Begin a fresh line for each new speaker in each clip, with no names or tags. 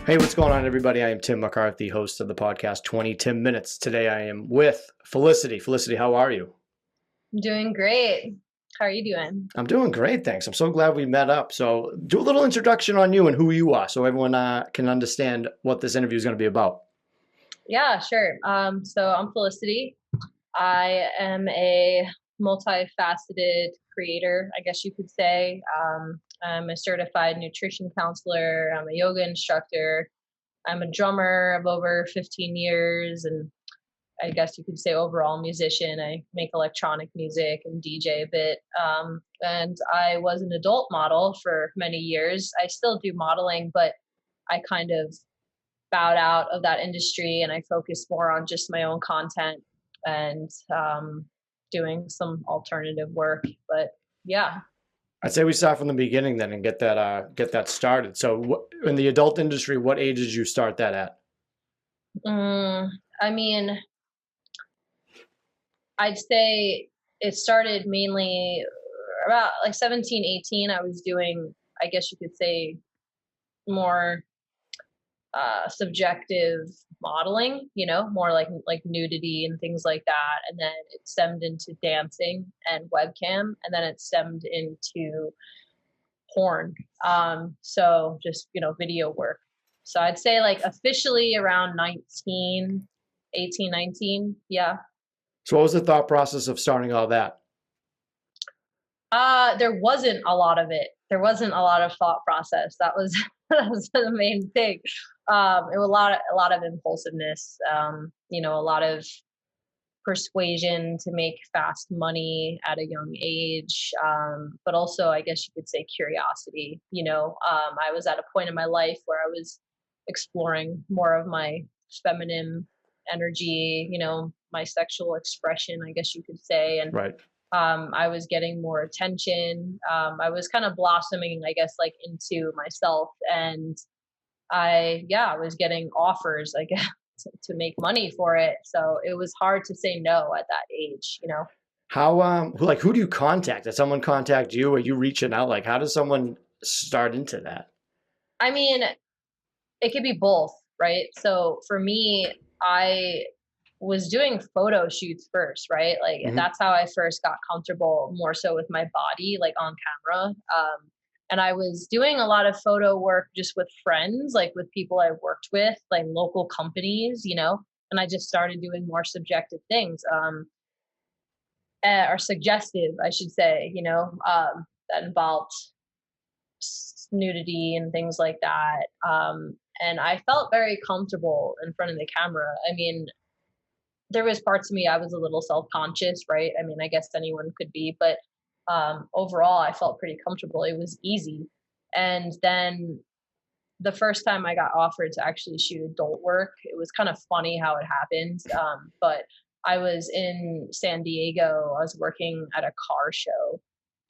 Hey, what's going on, everybody? I am Tim McCarthy, host of the podcast 20 Tim Minutes. Today I am with Felicity. Felicity, how are you?
I'm doing great. How are you doing?
I'm doing great, thanks. I'm so glad we met up. So, do a little introduction on you and who you are so everyone can understand what this interview is going to be about.
Yeah, sure. So I'm Felicity. I am a multifaceted creator, I guess you could say. I'm a certified nutrition counselor. I'm a yoga instructor. I'm a drummer of over 15 years, and I guess you could say overall musician. I make electronic music and DJ a bit. And I was an adult model for many years. I still do modeling, but I kind of bowed out of that industry and I focused more on just my own content and doing some alternative work. But yeah.
I'd say we start from the beginning then and get that started. So, in the adult industry, what age did you start that at?
I mean, I'd say it started mainly about like 17, 18. I was doing, I guess you could say, more subjective modeling, more like nudity and things like that. And then it stemmed into dancing and webcam, and then it stemmed into porn. So just video work. So I'd say like officially around 19, 18, 19. Yeah.
So, what was the thought process of starting all that?
There wasn't a lot of it. There wasn't a lot of thought process. That was that was the main thing. It was a lot of impulsiveness. A lot of persuasion to make fast money at a young age. But also, I guess you could say curiosity. I was at a point in my life where I was exploring more of my feminine energy. My sexual expression, I guess you could say, and
Right.
I was getting more attention. I was kind of blossoming, I guess, like into myself. And I was getting offers, I guess, to make money for it. So it was hard to say no at that age.
How who do you contact? Does someone contact you? Are you reaching out? Like, how does someone start into that?
I mean, it could be both, right? So for me, I was doing photo shoots first, right? Like
Hmm.
that's how I first got comfortable more so with my body, like on camera. And I was doing a lot of photo work just with friends, like with people I worked with, like local companies. And I just started doing more subjective things, or suggestive, I should say, that involved nudity and things like that. And I felt very comfortable in front of the camera. I mean, there was parts of me I was a little self-conscious, right? I mean, I guess anyone could be, but overall I felt pretty comfortable. It was easy. And then the first time I got offered to actually shoot adult work, it was kind of funny how it happened. But I was in San Diego. I was working at a car show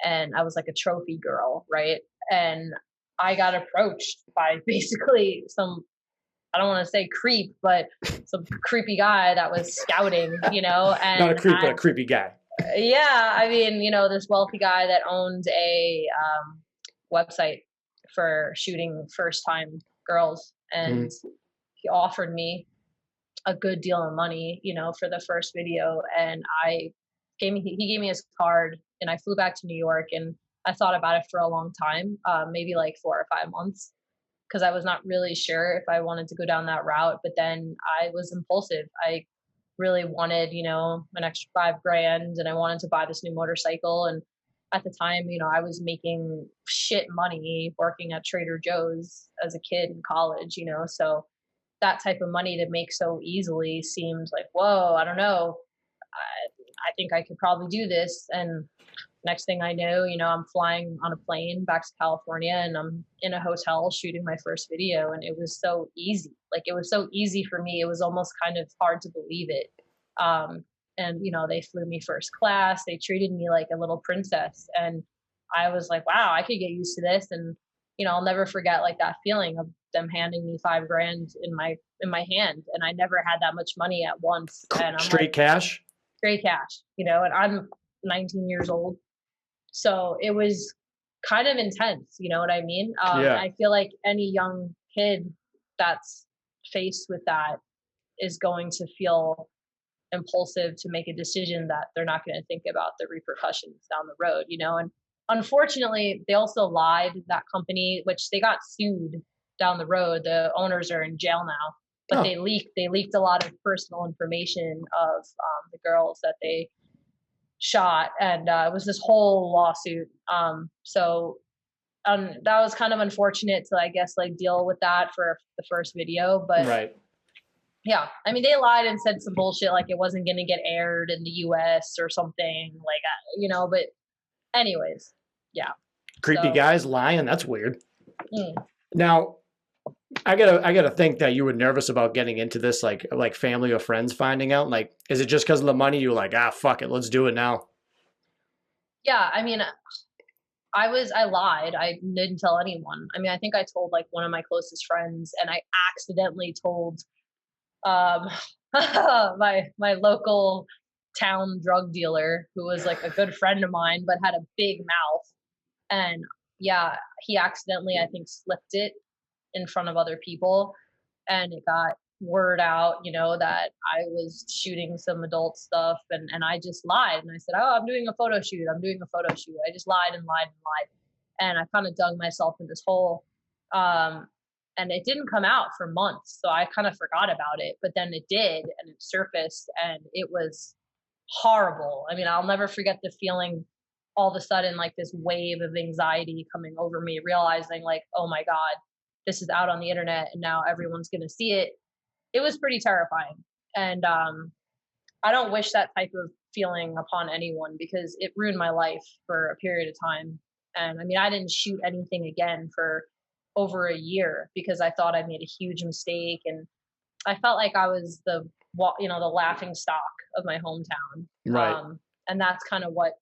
and I was like a trophy girl, right? And I got approached by basically some, I don't want to say creep, but some creepy guy that was scouting,
Not a
and
creep, but a creepy guy.
yeah, I mean, this wealthy guy that owned a website for shooting first time girls. And
Mhm.
he offered me a good deal of money, for the first video. And he gave me his card and I flew back to New York and I thought about it for a long time, maybe like 4 or 5 months, because I was not really sure if I wanted to go down that route. But then I was impulsive. I really wanted, an extra 5 grand and I wanted to buy this new motorcycle. And at the time, I was making shit money working at Trader Joe's as a kid in college. So that type of money to make so easily seemed like, whoa, I don't know. I think I could probably do this. And next thing I know, I'm flying on a plane back to California and I'm in a hotel shooting my first video. And it was so easy. Like it was so easy for me. It was almost kind of hard to believe it. Um, and they flew me first class. They treated me like a little princess. And I was like, wow, I could get used to this. And I'll never forget like that feeling of them handing me 5 grand in my hand. And I never had that much money at once. And I'm like,
Straight cash?
straight cash, and I'm 19 years old. So it was kind of intense, you know what I mean?
Yeah.
I feel like any young kid that's faced with that is going to feel impulsive to make a decision that they're not going to think about the repercussions down the road, you know? And unfortunately, they also lied, that company, which they got sued down the road. The owners are in jail now, but
Oh,
they leaked a lot of personal information of the girls that they shot, and it was this whole lawsuit. That was kind of unfortunate to, I guess, like deal with that for the first video, but
right.
yeah, I mean, they lied and said some bullshit like it wasn't going to get aired in the US or something, like, you know, but anyways, yeah.
Creepy
So,
guys lying. That's weird.
mm,
Now, I gotta think that you were nervous about getting into this, like family or friends finding out. Like, is it just because of the money? You were like, ah, fuck it, let's do it now.
yeah, I mean, I lied. I didn't tell anyone. I mean, I think I told like one of my closest friends, and I accidentally told um my local town drug dealer who was like a good friend of mine but had a big mouth. And yeah, he accidentally, I think, slipped it in front of other people, and it got word out, you know, that I was shooting some adult stuff, and I just lied and I said, oh, I'm doing a photo shoot, I'm doing a photo shoot. I just lied and lied and lied, and I kind of dug myself in this hole. um and it didn't come out for months, so I kind of forgot about it, but then it did, and it surfaced, and it was horrible. I mean, I'll never forget the feeling, all of a sudden, like this wave of anxiety coming over me, realizing like, oh my God, this is out on the internet and now everyone's going to see it. It was pretty terrifying. And I don't wish that type of feeling upon anyone, because it ruined my life for a period of time. And I mean, I didn't shoot anything again for over a year because I thought I made a huge mistake, and I felt like I was the laughing stock of my hometown.
Right.
And that's kind of what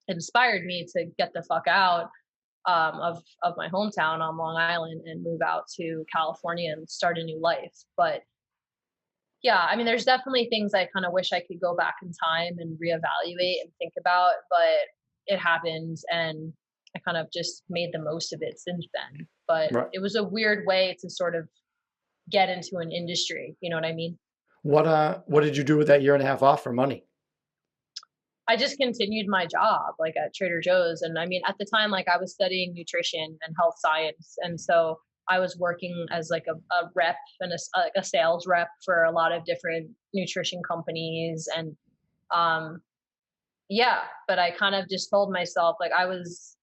inspired me to get the fuck out of my hometown on Long Island and move out to California and start a new life. But yeah, I mean, there's definitely things I kind of wish I could go back in time and reevaluate and think about, but it happened, and I kind of just made the most of it since then. But
Right.
it was a weird way to sort of get into an industry. You know what I mean?
What did you do with that year and a half off for money?
I just continued my job like at Trader Joe's. And I mean, at the time, like I was studying nutrition and health science. And so I was working as like a rep and like a sales rep for a lot of different nutrition companies. And um, yeah, but I kind of just told myself, like, I was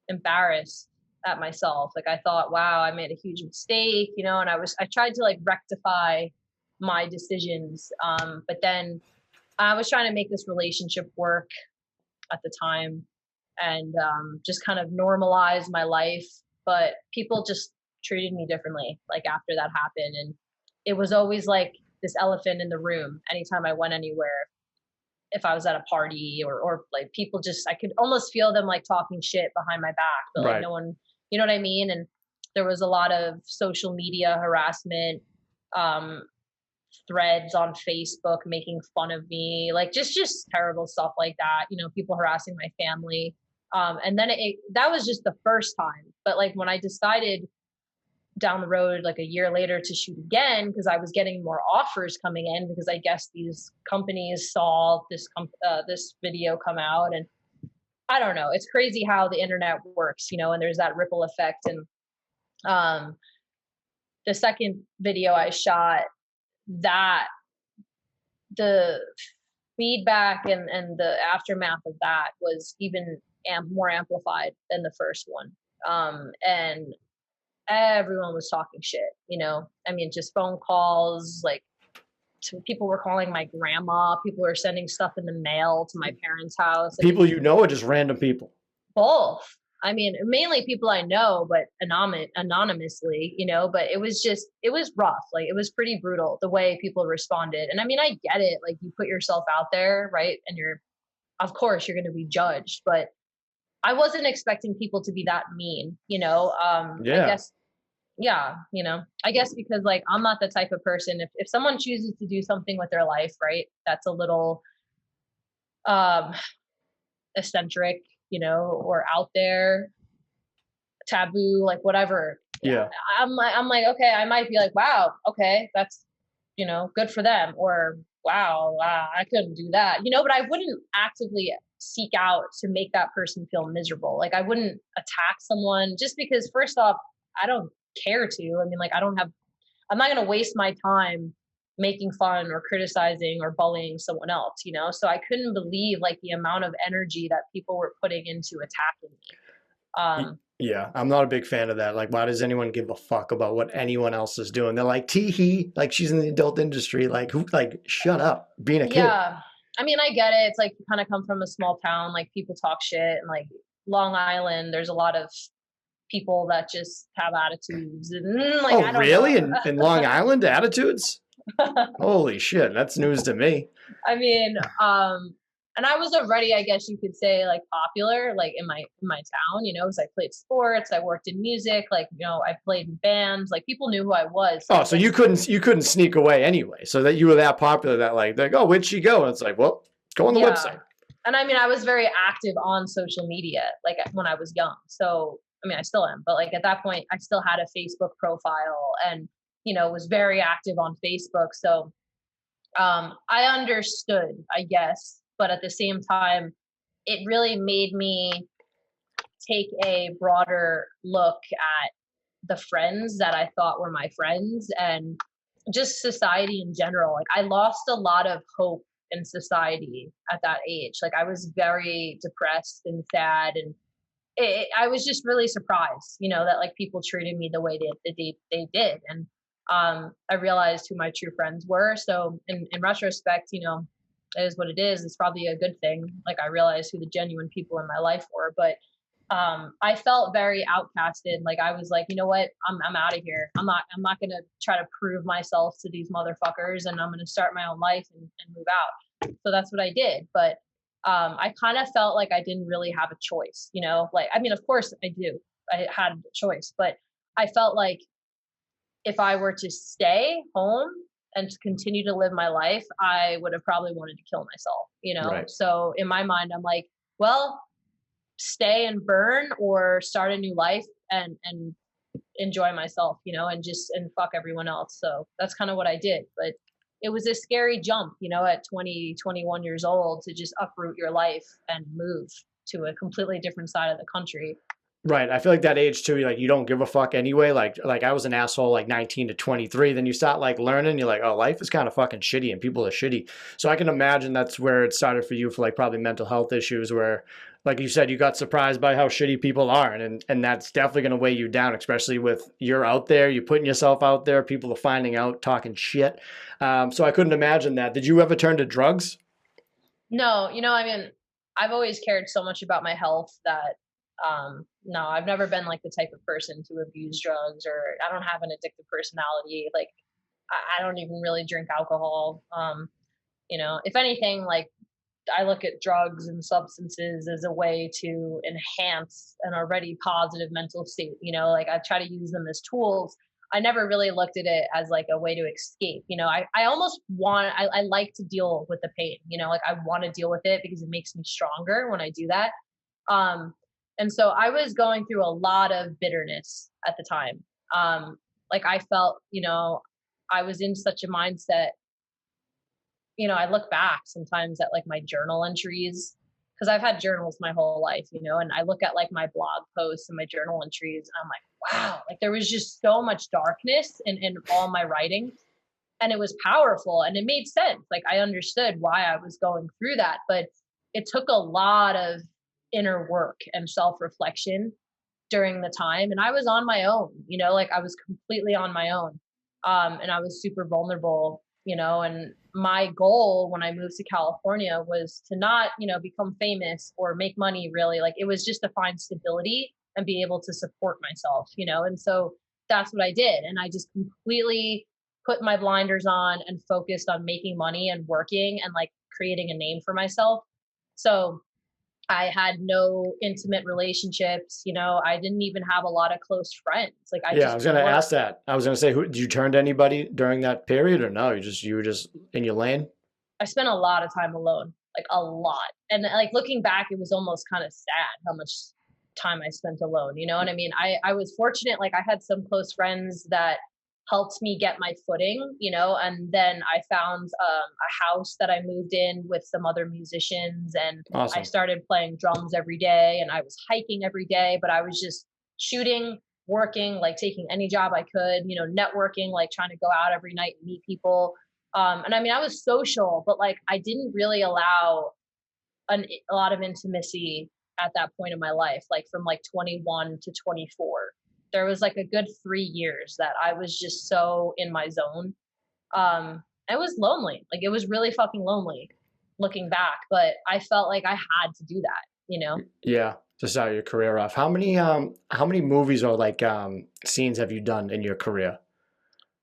embarrassed at myself. Like I thought, wow, I made a huge mistake, you know, and I tried to like rectify my decisions. But then I was trying to make this relationship work at the time, and just kind of normalize my life. But people just treated me differently, like after that happened. And it was always like this elephant in the room anytime I went anywhere. If I was at a party, or like people just, I could almost feel them like talking shit behind my back, but like
Right.
no one, you know what I mean? And there was a lot of social media harassment, um, threads on Facebook making fun of me, like just terrible stuff like that. You know, people harassing my family. And then that was just the first time. But like when I decided down the road, like a year later, to shoot again, because I was getting more offers coming in, because I guess these companies saw this video come out, and I don't know. It's crazy how the internet works, you know, and there's that ripple effect. And um, the second video I shot, that the feedback and the aftermath of that was even more amplified than the first one. And everyone was talking shit, you know. I mean, just phone calls, like people were calling my grandma, people were sending stuff in the mail to my parents' house. I mean,
People you know or just random people?
both. I mean, mainly people I know, but anonymously, you know, but it was rough. Like it was pretty brutal the way people responded. And I mean, I get it. Like you put yourself out there, right? And of course you're going to be judged, but I wasn't expecting people to be that mean, you know? I
Yeah.
guess, yeah, you know, I guess because like, I'm not the type of person, if someone chooses to do something with their life, right, that's a little, um, eccentric, you know, or out there, taboo, like whatever,
Yeah.
I'm like, okay, I might be like, wow, okay, that's, good for them. Or wow, I couldn't do that, but I wouldn't actively seek out to make that person feel miserable. Like I wouldn't attack someone just because first off, I don't care to. I mean, like I'm not going to waste my time making fun or criticizing or bullying someone else, So I couldn't believe like the amount of energy that people were putting into attacking me.
Yeah, I'm not a big fan of that. Like, why does anyone give a fuck about what anyone else is doing? They're like, tee hee, like she's in the adult industry. Like, who, like, shut up, being a kid.
Yeah. I mean, I get it. It's like you kind of come from a small town, like people talk shit, and like Long Island, there's a lot of people that just have attitudes, and like
Oh,
I don't know.
really? In Long Island, attitudes? Holy shit, that's news to me.
I mean, and I was already, I guess you could say, like popular, like in my town, because I played sports, I worked in music, like I played in bands, like people knew who I was. So
Oh,
I
so
guess
you couldn't sneak away anyway. So that you were that popular that like, they're like, oh, where'd she go? And it's like, well, go on the
yeah.
website.
And I mean, I was very active on social media, like when I was young. So I mean, I still am, but like at that point, I still had a Facebook profile and was very active on Facebook. So I understood, I guess, but at the same time, it really made me take a broader look at the friends that I thought were my friends and just society in general. Like I lost a lot of hope in society at that age. Like I was very depressed and sad, and I was just really surprised, that like people treated me the way they did. And I realized who my true friends were. So in retrospect, it is what it is. It's probably a good thing. Like I realized who the genuine people in my life were, but I felt very outcasted. Like I was like, you know what, I'm out of here. I'm not gonna try to prove myself to these motherfuckers, and I'm gonna start my own life and move out. So that's what I did. But I kind of felt like I didn't really have a choice, like, I mean, of course I do. I had a choice, but I felt like if I were to stay home and to continue to live my life, I would have probably wanted to kill myself.
Right.
So in my mind, I'm like, well, stay and burn or start a new life and enjoy myself, and fuck everyone else. So that's kind of what I did. But it was a scary jump, at 20, 21 years old to just uproot your life and move to a completely different side of the country.
Right. I feel like that age too, like you don't give a fuck anyway. Like I was an asshole like 19 to 23. Then you start like learning, you're like, oh, life is kind of fucking shitty and people are shitty. So I can imagine that's where it started for you for like probably mental health issues where, like you said, you got surprised by how shitty people are. And that's definitely going to weigh you down, especially with you're out there, you're putting yourself out there, people are finding out, talking shit. So I couldn't imagine that. Did you ever turn to drugs?
No, I mean, I've always cared so much about my health that no, I've never been like the type of person to abuse drugs, or I don't have an addictive personality. Like I don't even really drink alcohol. If anything, like I look at drugs and substances as a way to enhance an already positive mental state. Like I try to use them as tools. I never really looked at it as like a way to escape. I almost I like to deal with the pain, like I want to deal with it because it makes me stronger when I do that. Um, and so I was going through a lot of bitterness at the time. Like I felt, I was in such a mindset. I look back sometimes at like my journal entries because I've had journals my whole life, and I look at like my blog posts and my journal entries, and I'm like, wow, like there was just so much darkness in all my writing, and it was powerful and it made sense. Like I understood why I was going through that, but it took a lot of inner work and self-reflection during the time, and I was on my own, like I was completely on my own. And I was super vulnerable, and my goal when I moved to California was to not, become famous or make money really. Like it was just to find stability and be able to support myself, and so that's what I did. And I just completely put my blinders on and focused on making money and working and like creating a name for myself. So I had no intimate relationships, I didn't even have a lot of close friends. Like I
Yeah, I
just
was gonna ask
worked.
that. I was gonna say, who did you turn to anybody during that period or no? You were just in your lane?
I spent a lot of time alone, like a lot. And like looking back, it was almost kind of sad how much time I spent alone. You know what I mean? I was fortunate, like I had some close friends that helped me get my footing, you know, and then I found a house that I moved in with some other musicians, and I
Awesome.
started playing drums every day, and I was hiking every day, but I was just shooting, working, like taking any job I could, you know, networking, like trying to go out every night and meet people. And I mean, I was social, but like I didn't really allow a lot of intimacy at that point in my life, like from like 21 to 24. There was like a good 3 years that I was just so in my zone. It was lonely. Like it was really fucking lonely looking back, but I felt like I had to do that, you know?
Yeah, to start your career off. How many movies or like scenes have you done in your career?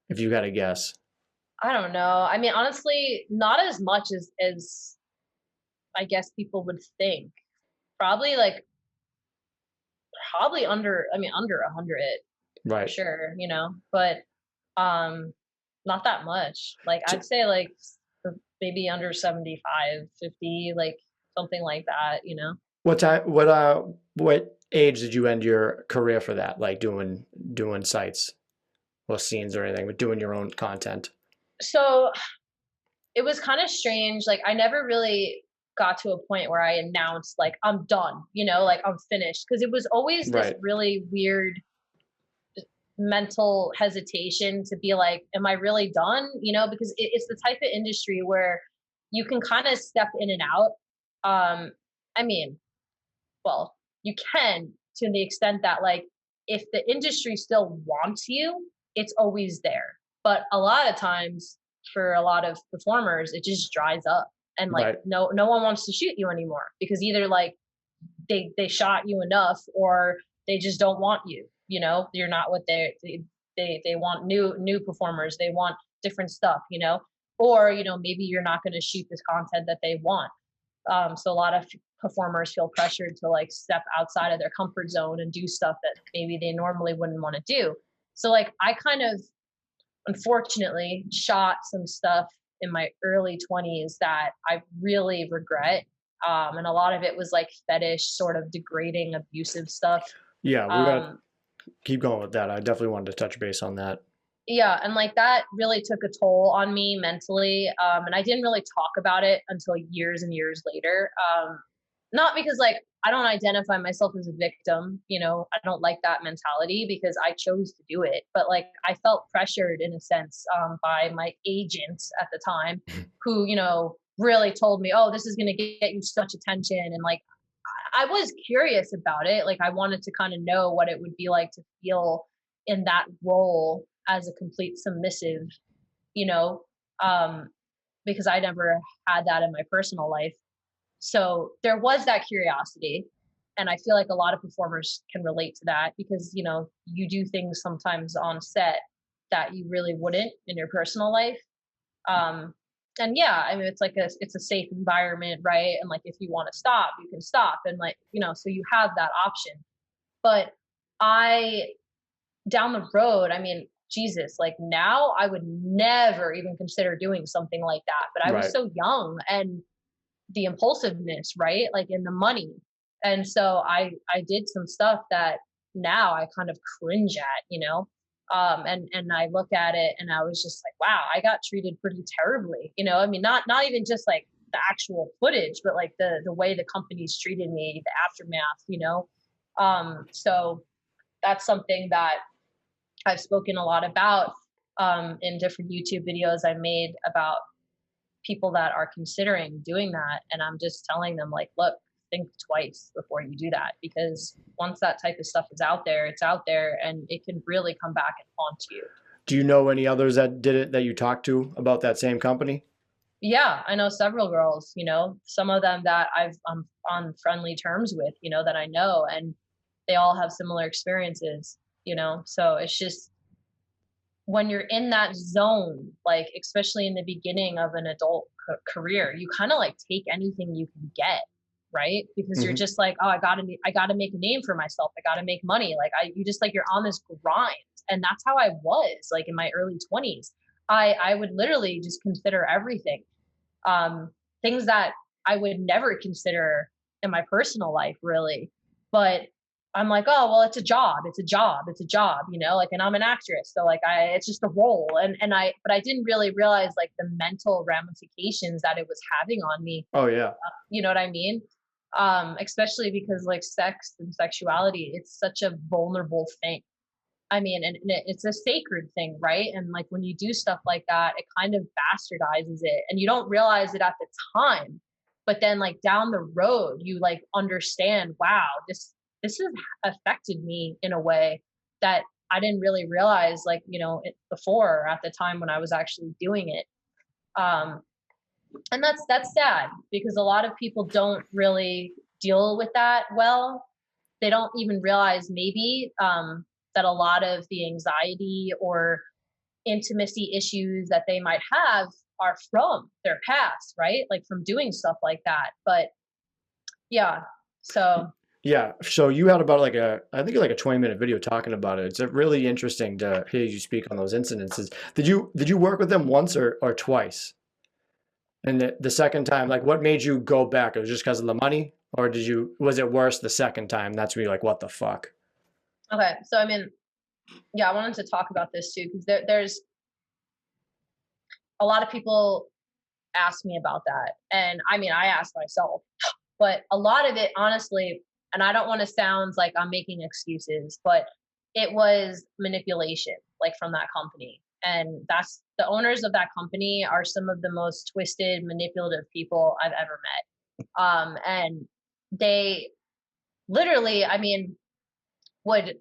If you got to guess.
I don't know. I mean, honestly, not as much as I guess people would think. Probably like probably under I mean under 100 for
Right.
sure, you know. But um not that much. Like I'd say like maybe under 75, 50, like something like that, you know.
What time? What age did you end your career for that? Like doing sites or scenes or anything, but doing your own content.
So it was kind of strange. Like I never really got to a point where I announced like I'm done, you know, like I'm finished, because it was always this
Right.
really weird mental hesitation to be like, am I really done? You know, because it's the type of industry where you can kind of step in and out. I mean, well, you can, to the extent that like if the industry still wants you, it's always there. But a lot of times for a lot of performers, it just dries up, and like
Right.
no one wants to shoot you anymore, because either like they shot you enough, or they just don't want you. You know, you're not what they want new performers. They want different stuff. You know, or you know maybe you're not going to shoot this content that they want. So a lot of performers feel pressured to like step outside of their comfort zone and do stuff that maybe they normally wouldn't want to do. So like I kind of unfortunately shot some stuff in my early 20s that I really regret. And a lot of it was like fetish, sort of degrading, abusive stuff.
Yeah, we got to
Um,
keep going with that. I definitely wanted to touch base on that.
yeah, and like that really took a toll on me mentally. And I didn't really talk about it until years and years later. Not because like I don't identify myself as a victim, you know, I don't like that mentality because I chose to do it. But like I felt pressured in a sense, by my agents at the time, who, you know, really told me, oh, this is going to get you such attention. And like I was curious about it. Like I wanted to kind of know what it would be like to feel in that role as a complete submissive, you know, um, because I never had that in my personal life. So there was that curiosity. And I feel like a lot of performers can relate to that, because, you know, you do things sometimes on set that you really wouldn't in your personal life. Um, and yeah, I mean, it's a safe environment, right? And like, if you want to stop, you can stop. And like, you know, so you have that option. But I, down the road, I mean, Jesus, like now I would never even consider doing something like that. But I was
Right.
so young, and the impulsiveness, right? Like in the money. And so I did some stuff that now I kind of cringe at, you know. And I look at it and I was just like, wow, I got treated pretty terribly. You know, I mean not even just like the actual footage, but like the way the companies treated me, the aftermath, you know. So that's something that I've spoken a lot about in different YouTube videos I made about people that are considering doing that. And I'm just telling them, like, look, think twice before you do that, because once that type of stuff is out there, it's out there, and it can really come back and haunt you.
Do you know any others that did it that you talked to about that same company?
Yeah, I know several girls, you know, some of them that I'm on friendly terms with, you know, that I know, and they all have similar experiences, you know. So it's just when you're in that zone, like especially in the beginning of an adult career, you kind of like take anything you can get, right? Because you're
Hmm.
just like, oh, I gotta make a name for myself. I gotta make money. Like you just like you're on this grind, and that's how I was like in my early 20s. I would literally just consider everything, um, things that I would never consider in my personal life, really. But I'm like, oh, well, it's a job. It's a job. It's a job, you know, like, and I'm an actress. So like it's just a role. But I didn't really realize like the mental ramifications that it was having on me.
Oh yeah.
You know what I mean? Especially because like sex and sexuality, it's such a vulnerable thing. I mean, and it's a sacred thing, right? And like when you do stuff like that, it kind of bastardizes it and you don't realize it at the time. But then like down the road, you like understand, wow, this has affected me in a way that I didn't really realize like, you know, before at the time when I was actually doing it. Um, and that's sad because a lot of people don't really deal with that well. They don't even realize maybe that a lot of the anxiety or intimacy issues that they might have are from their past, right? Like from doing stuff like that. But yeah, so
Yeah. So you had about like I think like a 20-minute video talking about it. It's really interesting to hear you speak on those incidences. Did you work with them once or twice? And the second time, like what made you go back? It was just because of the money? Or was it worse the second time? That's when you're like, what the fuck?
okay, so I mean, yeah, I wanted to talk about this too because there's a lot of people ask me about that, and I mean, I ask myself, but a lot of it, honestly, and I don't want to sound like I'm making excuses, but it was manipulation, like from that company. And that's the owners of that company are some of the most twisted, manipulative people I've ever met. And they literally, I mean, would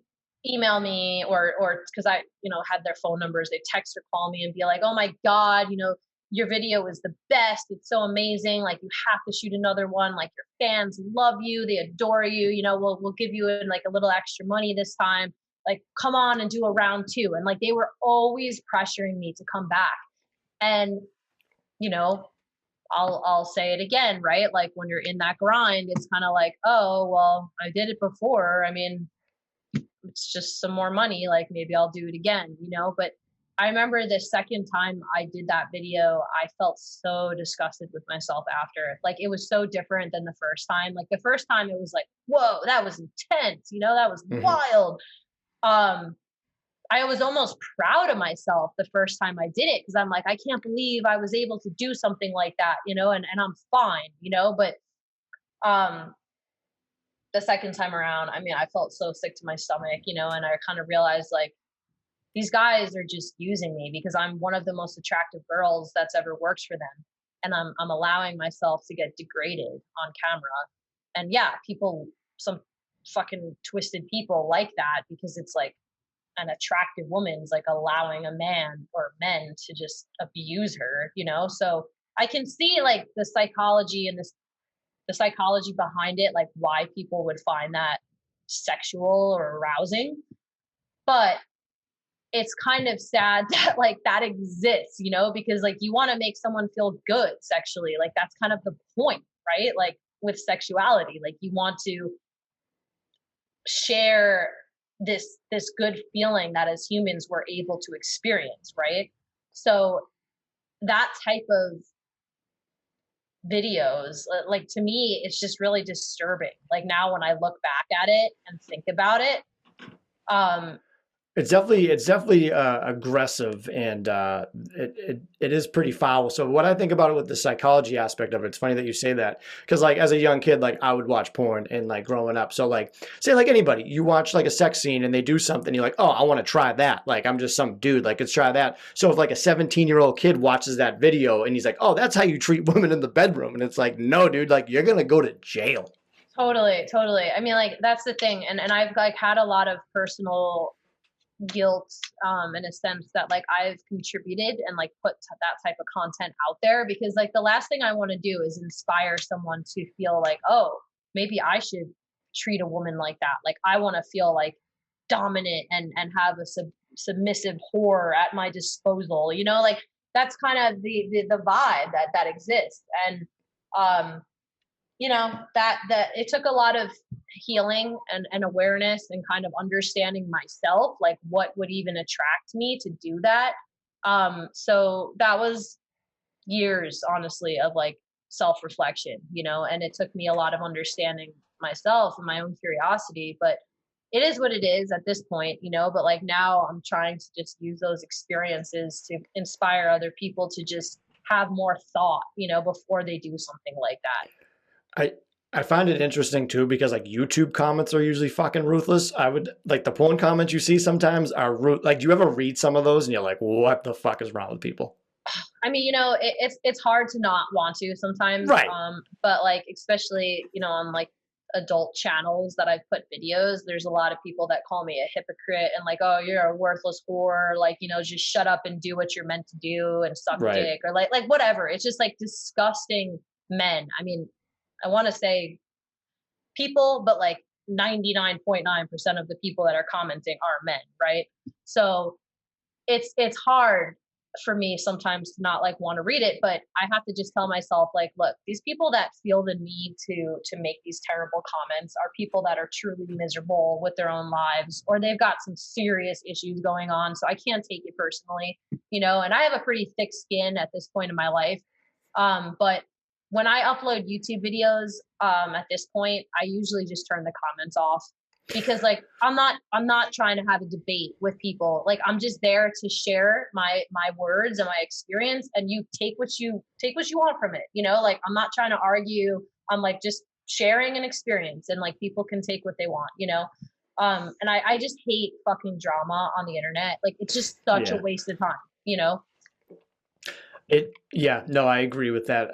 email me or because I, you know, had their phone numbers, they text or call me and be like, oh my God, you know, your video is the best. It's so amazing. Like you have to shoot another one. Like your fans love you. They adore you. You know, we'll give you like a little extra money this time. Like come on and do a round two. And like they were always pressuring me to come back. And, you know, I'll say it again, right? Like when you're in that grind, it's kind of like, oh, well, I did it before. I mean, it's just some more money, like maybe I'll do it again, you know. But I remember the second time I did that video, I felt so disgusted with myself after. Like it was so different than the first time. Like the first time it was like, whoa, that was intense, you know, that was
Hmm.
wild. um I was almost proud of myself the first time I did it because I'm like, I can't believe I was able to do something like that, you know, and I'm fine, you know. But um the second time around, I mean, I felt so sick to my stomach, you know, and I kind of realized like these guys are just using me because I'm one of the most attractive girls that's ever worked for them. And I'm allowing myself to get degraded on camera. And yeah, people, some fucking twisted people like that because it's like an attractive woman's like allowing a man or men to just abuse her, you know? So I can see like the psychology behind it, like why people would find that sexual or arousing. But it's kind of sad that like that exists, you know, because like you want to make someone feel good sexually. Like that's kind of the point, right? Like with sexuality, like you want to share this good feeling that as humans we're able to experience, right? So that type of videos, like to me, it's just really disturbing. Like now when I look back at it and think about it, um,
It's definitely aggressive and it is pretty foul. So what I think about it with the psychology aspect of it, it's funny that you say that because like as a young kid, like I would watch porn and like growing up. So like say like anybody, you watch like a sex scene and they do something, you're like, oh, I want to try that. Like I'm just some dude, like let's try that. So if like a 17-year-old kid watches that video and he's like, oh, that's how you treat women in the bedroom, and it's like, no, dude, like you're gonna go to jail.
totally, totally. I mean, like that's the thing, and I've like had a lot of personal guilt in a sense that like I've contributed and like put that type of content out there because like the last thing I want to do is inspire someone to feel like, oh, maybe I should treat a woman like that. Like I want to feel like dominant and have a submissive whore at my disposal, you know. Like that's kind of the vibe that exists. And um you know, that it took a lot of healing and awareness and kind of understanding myself, like what would even attract me to do that. So that was years, honestly, of like self-reflection, you know, and it took me a lot of understanding myself and my own curiosity. But it is what it is at this point, you know, but like now I'm trying to just use those experiences to inspire other people to just have more thought, you know, before they do something like that.
I I find it interesting too because like YouTube comments are usually fucking ruthless. I would like the porn comments you see sometimes are like do you ever read some of those and you're like, what the fuck is wrong with people?
I mean, you know, it's hard to not want to sometimes,
Right.
but like especially you know on like adult channels that I put videos, there's a lot of people that call me a hypocrite and like, oh, you're a worthless whore, like you know, just shut up and do what you're meant to do and suck
Right.
dick or like whatever. It's just like disgusting men. I mean, I want to say people, but like 99.9% of the people that are commenting are men, right? So it's hard for me sometimes to not like want to read it, but I have to just tell myself like, look, these people that feel the need to make these terrible comments are people that are truly miserable with their own lives, or they've got some serious issues going on, so I can't take it personally, you know. And I have a pretty thick skin at this point in my life, but when I upload YouTube videos, at this point I usually just turn the comments off, because like I'm not trying to have a debate with people. Like I'm just there to share my words and my experience, and you take what you want from it, you know. Like I'm not trying to argue. I'm like just sharing an experience, and like people can take what they want, you know. And I just hate fucking drama on the internet. Like it's just such a
Yeah.
waste of time, you know.
Yeah, no, I agree with that.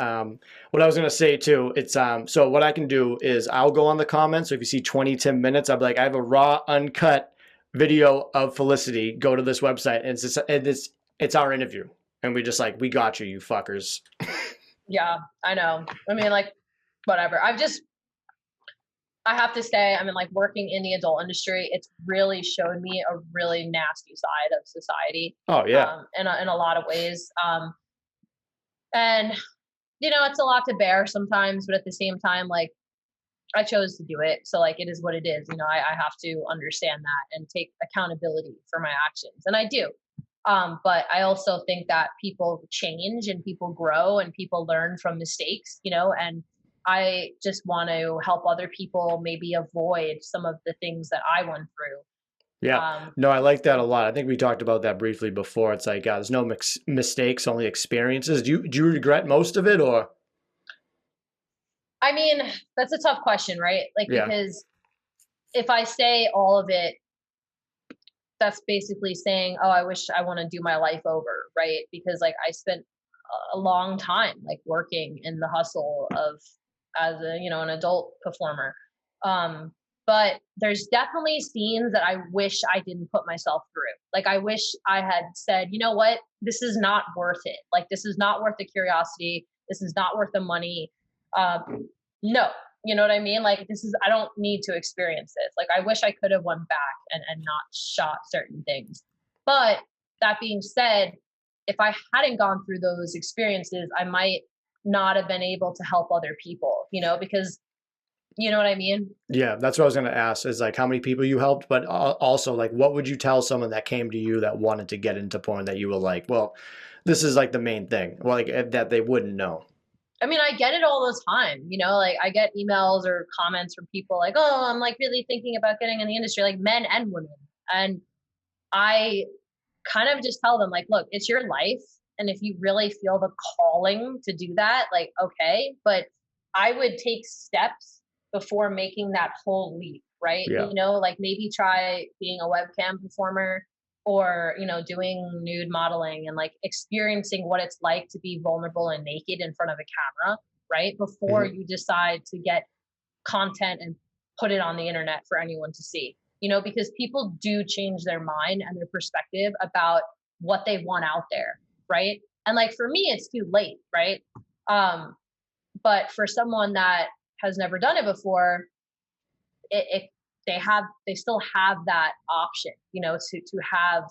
What I was gonna say too, it's so what I can do is I'll go on the comments. So if you see 20, 10 minutes, I'll be like, I have a raw, uncut video of Felicity. Go to this website, and it's our interview, and we just like we got you, you fuckers.
Yeah, I know. I mean, like, whatever. I have to say, I mean, like working in the adult industry, it's really showed me a really nasty side of society,
Oh yeah,
in a lot of ways. And you know, it's a lot to bear sometimes, but at the same time, like I chose to do it, so like it is what it is. You know, I have to understand that and take accountability for my actions, and I do. But I also think that people change and people grow and people learn from mistakes, you know, and I just want to help other people maybe avoid some of the things that I went through.
yeah. No, I like that a lot. I think we talked about that briefly before. It's like there's no mistakes, only experiences. Do you regret most of it, or
I mean, that's a tough question, right? Like,
yeah,
because if I say all of it, that's basically saying, oh, I wish I want to do my life over, right? Because like I spent a long time like working in the hustle of as a you know an adult performer. Um, but there's definitely scenes that I wish I didn't put myself through. Like I wish I had said, you know what, this is not worth it. Like this is not worth the curiosity. This is not worth the money. No, you know what I mean? Like this is I don't need to experience this. Like I wish I could have went back and not shot certain things. But that being said, if I hadn't gone through those experiences, I might not have been able to help other people, you know, because you know what I mean?
yeah, that's what I was gonna ask. Is like how many people you helped, but also like what would you tell someone that came to you that wanted to get into porn that you were like, well, this is like the main thing, well, like that they wouldn't know.
I mean, I get it all the time, you know, like I get emails or comments from people like, oh, I'm like really thinking about getting in the industry, like men and women. And I kind of just tell them like, look, it's your life, and if you really feel the calling to do that, like okay, but I would take steps before making that whole leap, right?
Yeah.
You know, like maybe try being a webcam performer, or you know doing nude modeling and like experiencing what it's like to be vulnerable and naked in front of a camera, right, before
Hmm.
you decide to get content and put it on the internet for anyone to see, you know, because people do change their mind and their perspective about what they want out there, right? And like for me it's too late, right? um but for someone that has never done it before, it they still have that option, you know, to have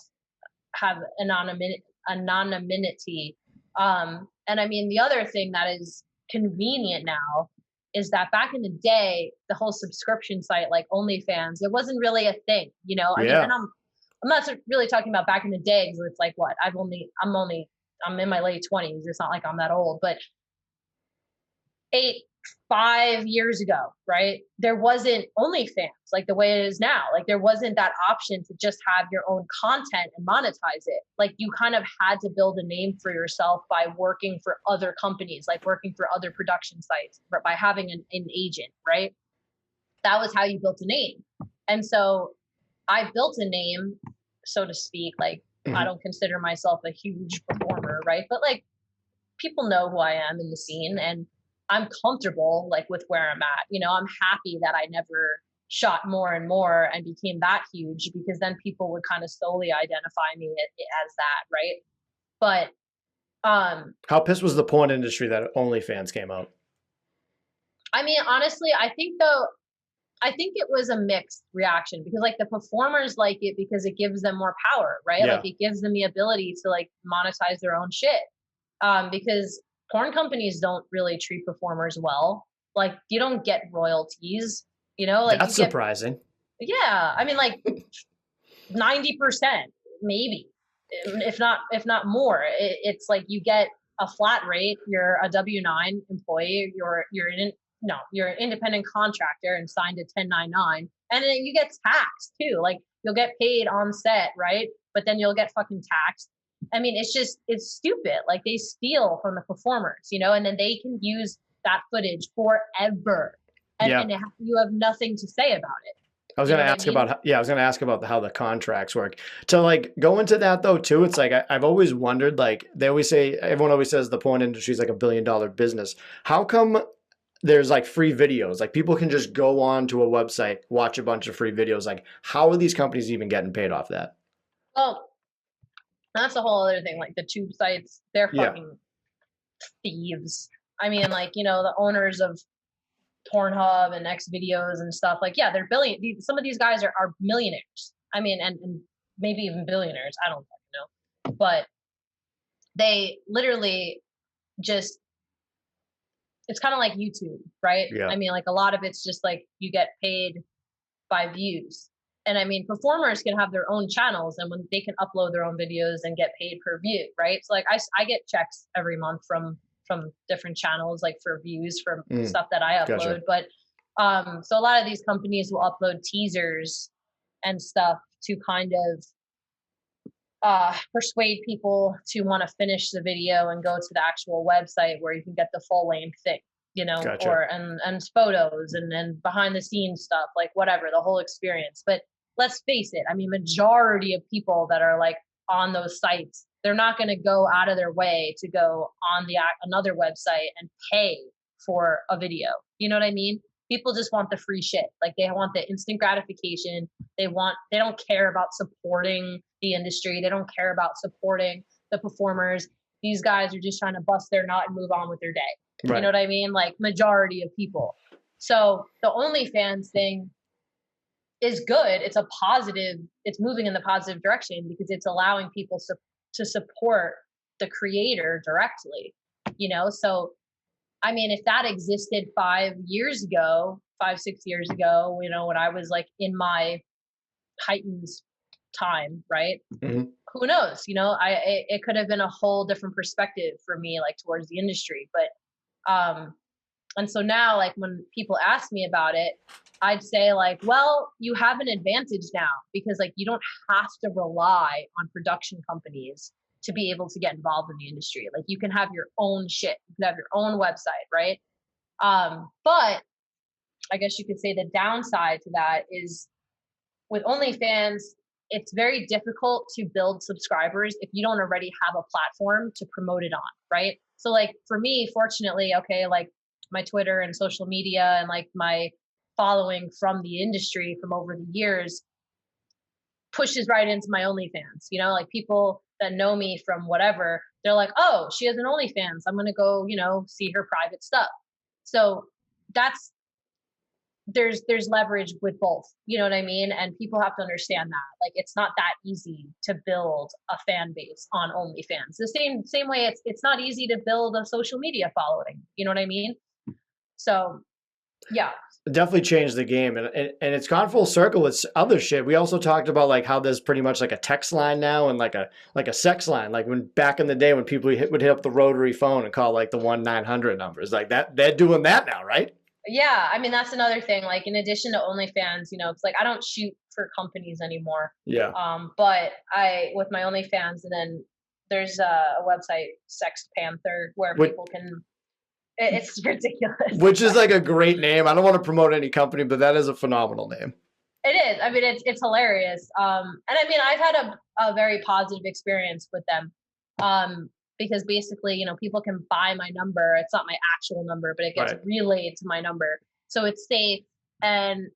anonymity. And I mean, the other thing that is convenient now is that back in the day, the whole subscription site like OnlyFans, it wasn't really a thing, you know. I mean,
Yeah.
and I'm not really talking about back in the day because it's like what I'm in my late 20s. It's not like I'm that old, but 5 years ago, right? There wasn't OnlyFans like the way it is now. Like there wasn't that option to just have your own content and monetize it. Like you kind of had to build a name for yourself by working for other companies, like working for other production sites, but by having an agent, right? That was how you built a name. And so I built a name, so to speak. Like I don't consider myself a huge performer, right? But like people know who I am in the scene, and I'm comfortable like with where I'm at. You know, I'm happy that I never shot more and more and became that huge, because then people would kind of solely identify me as that, right? But
How pissed was the porn industry that OnlyFans came out?
I mean, honestly, I think it was a mixed reaction, because like the performers like it because it gives them more power, right?
Yeah.
Like it gives them the ability to like monetize their own shit. Because porn companies don't really treat performers well. Like you don't get royalties, you know, like
That's
you get,
surprising.
yeah, I mean like 90% maybe, if not more. It's like you get a flat rate. You're a W-9 employee. You're an independent contractor and signed a 1099, and then you get taxed too. Like you'll get paid on set, right? But then you'll get fucking taxed. I mean, it's stupid. Like they steal from the performers, you know, and then they can use that footage forever, and
Yeah.
you have nothing to say about it.
I was
You
going
know
to
what I
ask
mean?
about, yeah, I was going to ask about how the contracts work. To like go into that though, too, it's like I've always wondered, like they always say, everyone always says the porn industry is like $1 billion business. How come there's like free videos? Like people can just go on to a website, watch a bunch of free videos. Like how are these companies even getting paid off that?
Well, that's a whole other thing. Like the tube sites, they're
Yeah,
fucking thieves. I mean, like, you know, the owners of Pornhub and X videos and stuff, like, yeah, they're some of these guys are millionaires. I mean, and maybe even billionaires. I don't know. But they literally just, it's kind of like YouTube, right?
yeah,
I mean, like a lot of it's just like you get paid by views. And I mean, performers can have their own channels, and when they can upload their own videos and get paid per view, right? So like I get checks every month from different channels, like for views from stuff that I upload.
gotcha.
But so a lot of these companies will upload teasers and stuff to kind of persuade people to want to finish the video and go to the actual website where you can get the full length thing, you know,
Gotcha.
or and photos and behind the scenes stuff, like whatever, the whole experience. But let's face it, I mean, majority of people that are like on those sites, they're not going to go out of their way to go on the another website and pay for a video. You know what I mean? People just want the free shit. Like they want the instant gratification. They don't care about supporting the industry. They don't care about supporting the performers. These guys are just trying to bust their nut and move on with their day. You know
Right.
what I mean? Like majority of people. So the OnlyFans thing is good. It's a positive. It's moving in the positive direction because it's allowing people to support the creator directly. You know, so I mean, if that existed 5 years ago, 5, 6 years ago, you know, when I was like in my heightened time, right?
Hmm.
Who knows? You know, it could have been a whole different perspective for me, like towards the industry. But and so now, like when people ask me about it, I'd say like, well, you have an advantage now because like you don't have to rely on production companies to be able to get involved in the industry. Like you can have your own shit, you can have your own website, right? But I guess you could say the downside to that is with OnlyFans, it's very difficult to build subscribers if you don't already have a platform to promote it on, right? So like for me, fortunately, okay, like my Twitter and social media and like my following from the industry from over the years pushes right into my OnlyFans. You know, like people that know me from whatever, they're like, oh, she has an OnlyFans. I'm gonna go, you know, see her private stuff. So that's there's leverage with both, you know what I mean? And people have to understand that like it's not that easy to build a fan base on OnlyFans, the same way it's not easy to build a social media following, you know what I mean? So Yeah.
Definitely changed the game, and it's gone full circle with other shit. We also talked about like how there's pretty much like a text line now and like a sex line. Like when back in the day when people would hit up the rotary phone and call like the 1-900 numbers, like that they're doing that now, right?
Yeah, I mean that's another thing. Like in addition to OnlyFans, it's like I don't shoot for companies anymore.
Yeah.
But I with my OnlyFans, and then there's a website, Sex Panther, where
Which,
people can. It's ridiculous.
which is like a great name. I don't want to promote any company, but that is a phenomenal name.
It is. I mean, it's hilarious. And I mean, I've had a very positive experience with them. Because basically, people can buy my number. It's not my actual number, but it gets
Right.
relayed to my number. So it's safe, and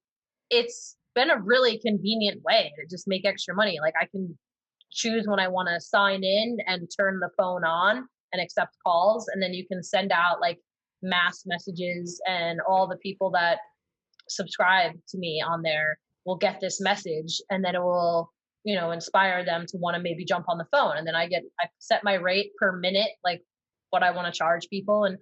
it's been a really convenient way to just make extra money. Like I can choose when I want to sign in and turn the phone on and accept calls, and then you can send out like mass messages, and all the people that subscribe to me on there will get this message, and then it will inspire them to want to maybe jump on the phone, and then I set my rate per minute, like what I want to charge people, and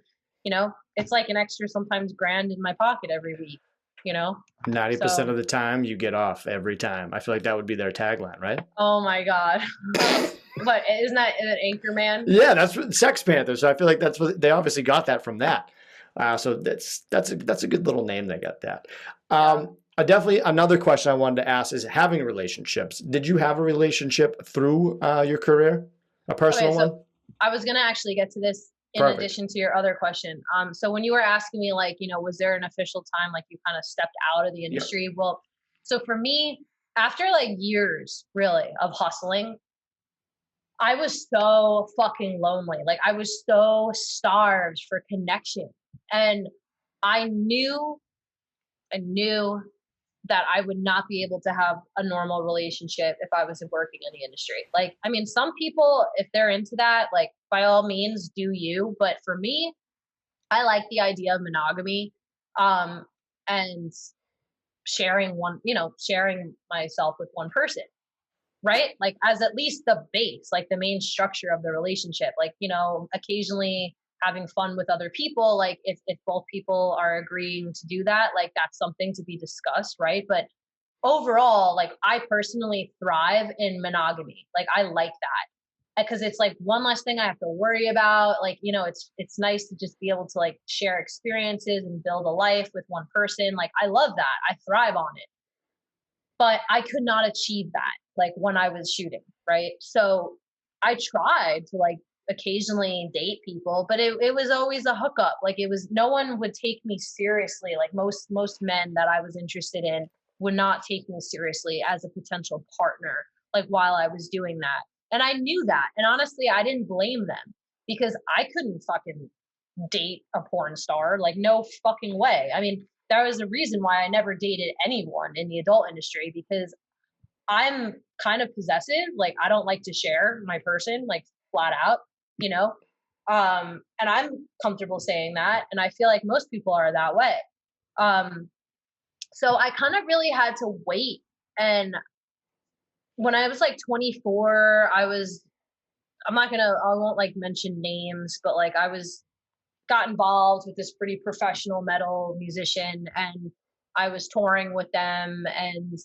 it's like an extra sometimes grand in my pocket every week,
90%
so
of the time you get off every time. I feel like that would be their tagline, right?
oh my god. But isn't that an Anchorman?
Yeah, that's Sex Panther. So I feel like that's what they obviously got that from that. So that's a good little name they got that.
Yeah.
Definitely another question I wanted to ask is having relationships. Did you have a relationship through your career, a personal
Okay,
one?
so I was gonna actually get to this in
Perfect.
addition to your other question. So when you were asking me, like, was there an official time like you kind of stepped out of the
Yeah.
industry? Well, so for me, after like years really of hustling, I was so fucking lonely. Like I was so starved for connection. And I knew that I would not be able to have a normal relationship if I wasn't working in the industry. Like, I mean, some people, if they're into that, like by all means, do you. But for me, I like the idea of monogamy, and sharing myself with one person, right? Like as at least the base, like the main structure of the relationship. Like, occasionally having fun with other people, like if both people are agreeing to do that, like that's something to be discussed, right? But overall, like I personally thrive in monogamy. Like I like that because it's like one less thing I have to worry about. Like, it's nice to just be able to like share experiences and build a life with one person. Like I love that. I thrive on it. But I could not achieve that like when I was shooting, right? So I tried to like occasionally date people, but it was always a hookup. Like it was no one would take me seriously. Like most men that I was interested in would not take me seriously as a potential partner, like while I was doing that. And I knew that. And honestly, I didn't blame them because I couldn't fucking date a porn star. Like no fucking way. I mean, there was a reason why I never dated anyone in the adult industry because I'm kind of possessive. Like I don't like to share my person, like flat out, you know. And I'm comfortable saying that, and I feel like most people are that way. Um, so I kind of really had to wait. And when I was like 24, I won't like mention names, but like got involved with this pretty professional metal musician, and I was touring with them, and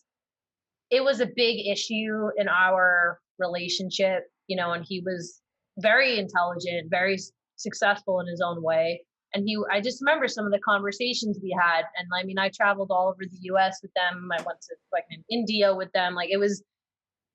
it was a big issue in our relationship, and he was very intelligent, very successful in his own way. And I just remember some of the conversations we had. And I mean, I traveled all over the US with them. I went to like in India with them. Like it was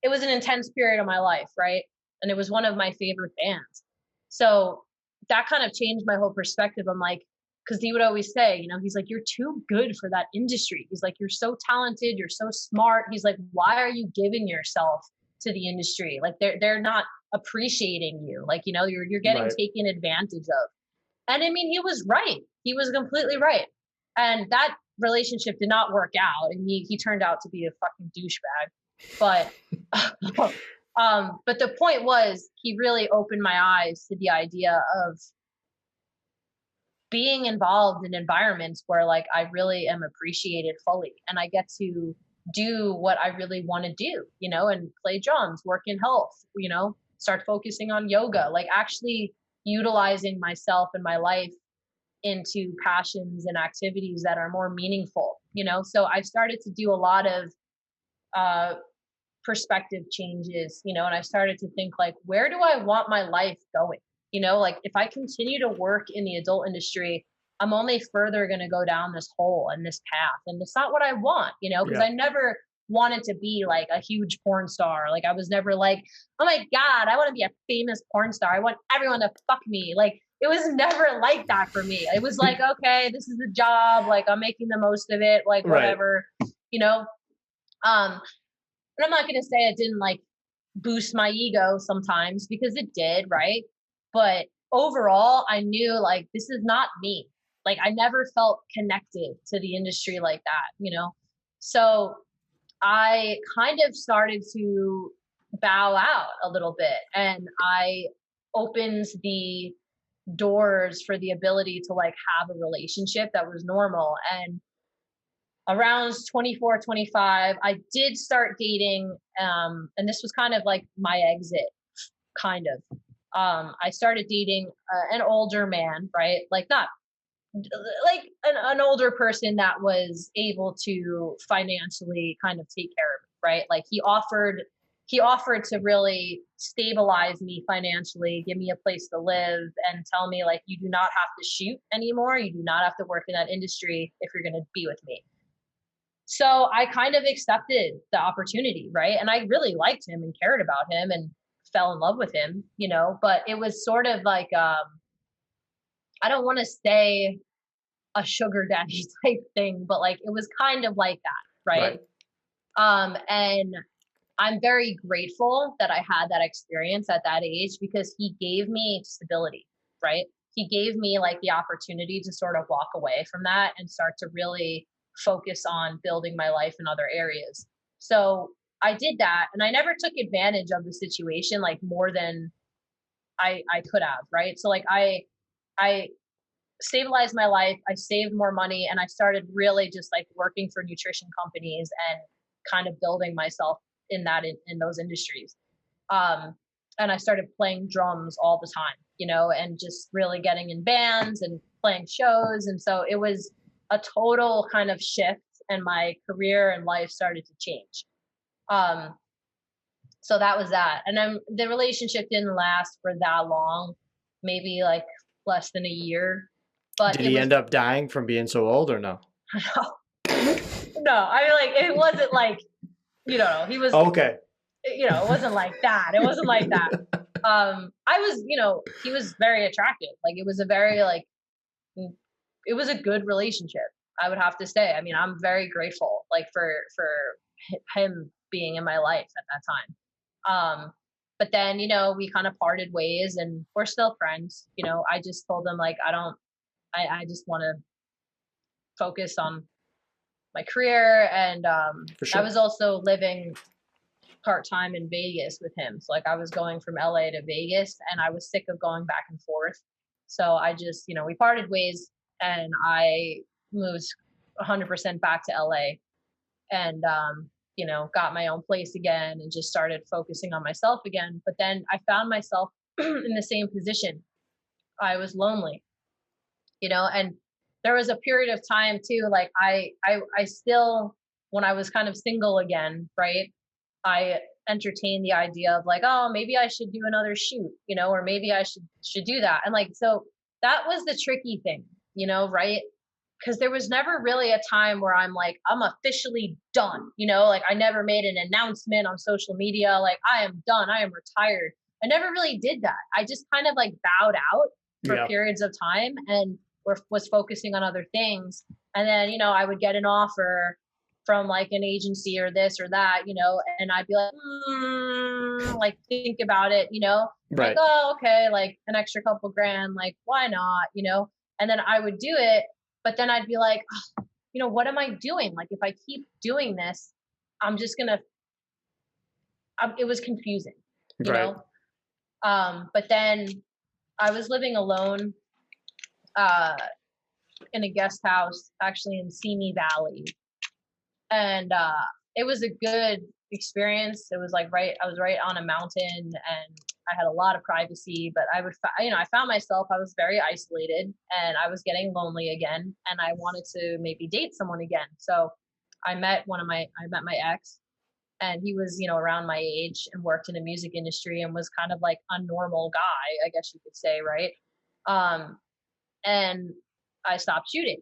an intense period of my life, right? And it was one of my favorite bands. So that kind of changed my whole perspective. I'm like, because he would always say, he's like, you're too good for that industry. He's like, you're so talented, you're so smart. He's like, why are you giving yourself to the industry? Like they're not appreciating you. Like, you're getting
Right.
taken advantage of. And I mean, he was right. He was completely right. And that relationship did not work out. And he turned out to be a fucking douchebag. But but the point was he really opened my eyes to the idea of being involved in environments where like I really am appreciated fully and I get to do what I really want to do, and play drums, work in health, start focusing on yoga, like actually utilizing myself and my life into passions and activities that are more meaningful, So I started to do a lot of uh, perspective changes, and I started to think like, where do I want my life going? Like if I continue to work in the adult industry, I'm only further going to go down this hole and this path. And it's not what I want, because
Yeah.
I never wanted to be like a huge porn star. Like I was never like, oh my God, I want to be a famous porn star. I want everyone to fuck me. Like it was never like that for me. It was like, okay, this is a job. Like I'm making the most of it, like
Right.
whatever, you know? Um, and I'm not going to say it didn't like boost my ego sometimes because it did, right? But overall, I knew like this is not me. Like I never felt connected to the industry like that. So I kind of started to bow out a little bit, and I opened the doors for the ability to like have a relationship that was normal. And around 24, 25, I did start dating, and this was kind of like my exit, kind of. I started dating an older man, right? Like not like an older person that was able to financially kind of take care of it, right? Like he offered to really stabilize me financially, give me a place to live, and tell me like, you do not have to shoot anymore, you do not have to work in that industry if you're going to be with me. So I kind of accepted the opportunity, right? And I really liked him and cared about him and fell in love with him, but it was sort of like, I don't want to say a sugar daddy type thing, but like it was kind of like that, right?
Right.
And I'm very grateful that I had that experience at that age because he gave me stability, right? He gave me like the opportunity to sort of walk away from that and start to really focus on building my life in other areas. So I did that, and I never took advantage of the situation like more than I could have, right? So like I stabilized my life, I saved more money, and I started really just like working for nutrition companies and kind of building myself in those industries. Um, and I started playing drums all the time, and just really getting in bands and playing shows. And so it was a total kind of shift, and my career and life started to change. Um, so that was that. And then the relationship didn't last for that long, maybe like less than a year, but
Did
it
he
was
end up dying from being so old or no?
no, I mean, like, it wasn't like, he was,
Okay.
it wasn't like that. It wasn't like that. I was, he was very attractive. Like it was a very like, it was a good relationship, I would have to say. I mean, I'm very grateful like for him being in my life at that time. But then, we kind of parted ways and we're still friends. I just told him like, I just want to focus on my career. And
For
I
sure.
was also living part-time in Vegas with him. So like I was going from LA to Vegas and I was sick of going back and forth. So I just, we parted ways and I moved 100% back to LA and, got my own place again and just started focusing on myself again. But then I found myself in the same position. I was lonely, and there was a period of time too, like I still, when I was kind of single again, right, I entertained the idea of like, oh, maybe I should do another shoot, or maybe I should do that. And like, so that was the tricky thing, right? Because there was never really a time where I'm like, I'm officially done, like I never made an announcement on social media, like I am done, I am retired. I never really did that. I just kind of like bowed out for
Yeah.
periods of time and was focusing on other things. And then, I would get an offer from like an agency or this or that, and I'd be like, like think about it, like,
Right.
oh, okay, like an extra couple grand, like why not, and then I would do it, but then I'd be like, oh, what am I doing? Like if I keep doing this, I'm just gonna. It was confusing, you
Right.
know. But then I was living alone uh, in a guest house, actually in Simi Valley, and it was a good experience. It was like I was right on a mountain, and I had a lot of privacy, but I found myself, I was very isolated and I was getting lonely again. And I wanted to maybe date someone again. So I met my ex, and he was, around my age and worked in the music industry and was kind of like a normal guy, I guess you could say. Right. And I stopped shooting.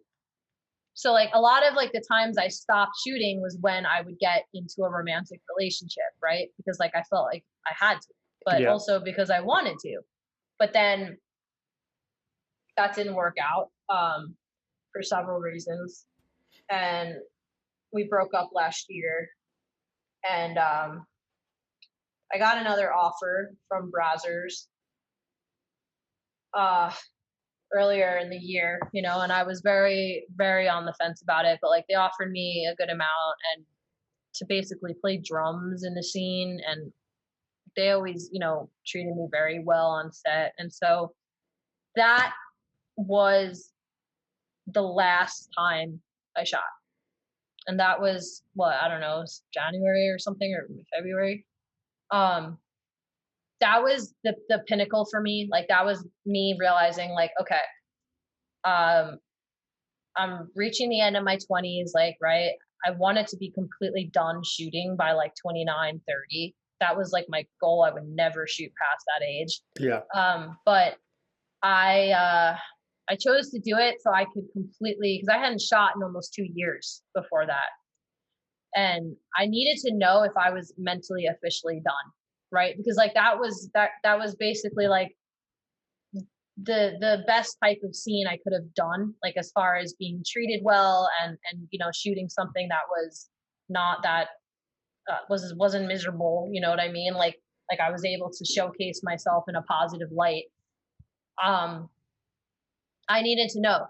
So like a lot of like the times I stopped shooting was when I would get into a romantic relationship, right? Because like I felt like I had to, but
Yeah.
also because I wanted to. But then that didn't work out for several reasons. And we broke up last year. And I got another offer from Brazzers earlier in the year, and I was very, very on the fence about it. But like they offered me a good amount and to basically play drums in the scene, and they always, treated me very well on set. And so that was the last time I shot. And that was what, I don't know, it was January or something, or February. That was the pinnacle for me. Like that was me realizing like, okay, I'm reaching the end of my 20s, like, right. I wanted to be completely done shooting by like 29, 30. That was like my goal. I would never shoot past that age.
Yeah.
But I chose to do it so I could completely, because I hadn't shot in almost 2 years before that. And I needed to know if I was mentally officially done, right? Because like that was basically like the best type of scene I could have done, like as far as being treated well and shooting something that was not that wasn't miserable, you know what I mean? Like I was able to showcase myself in a positive light. I needed to know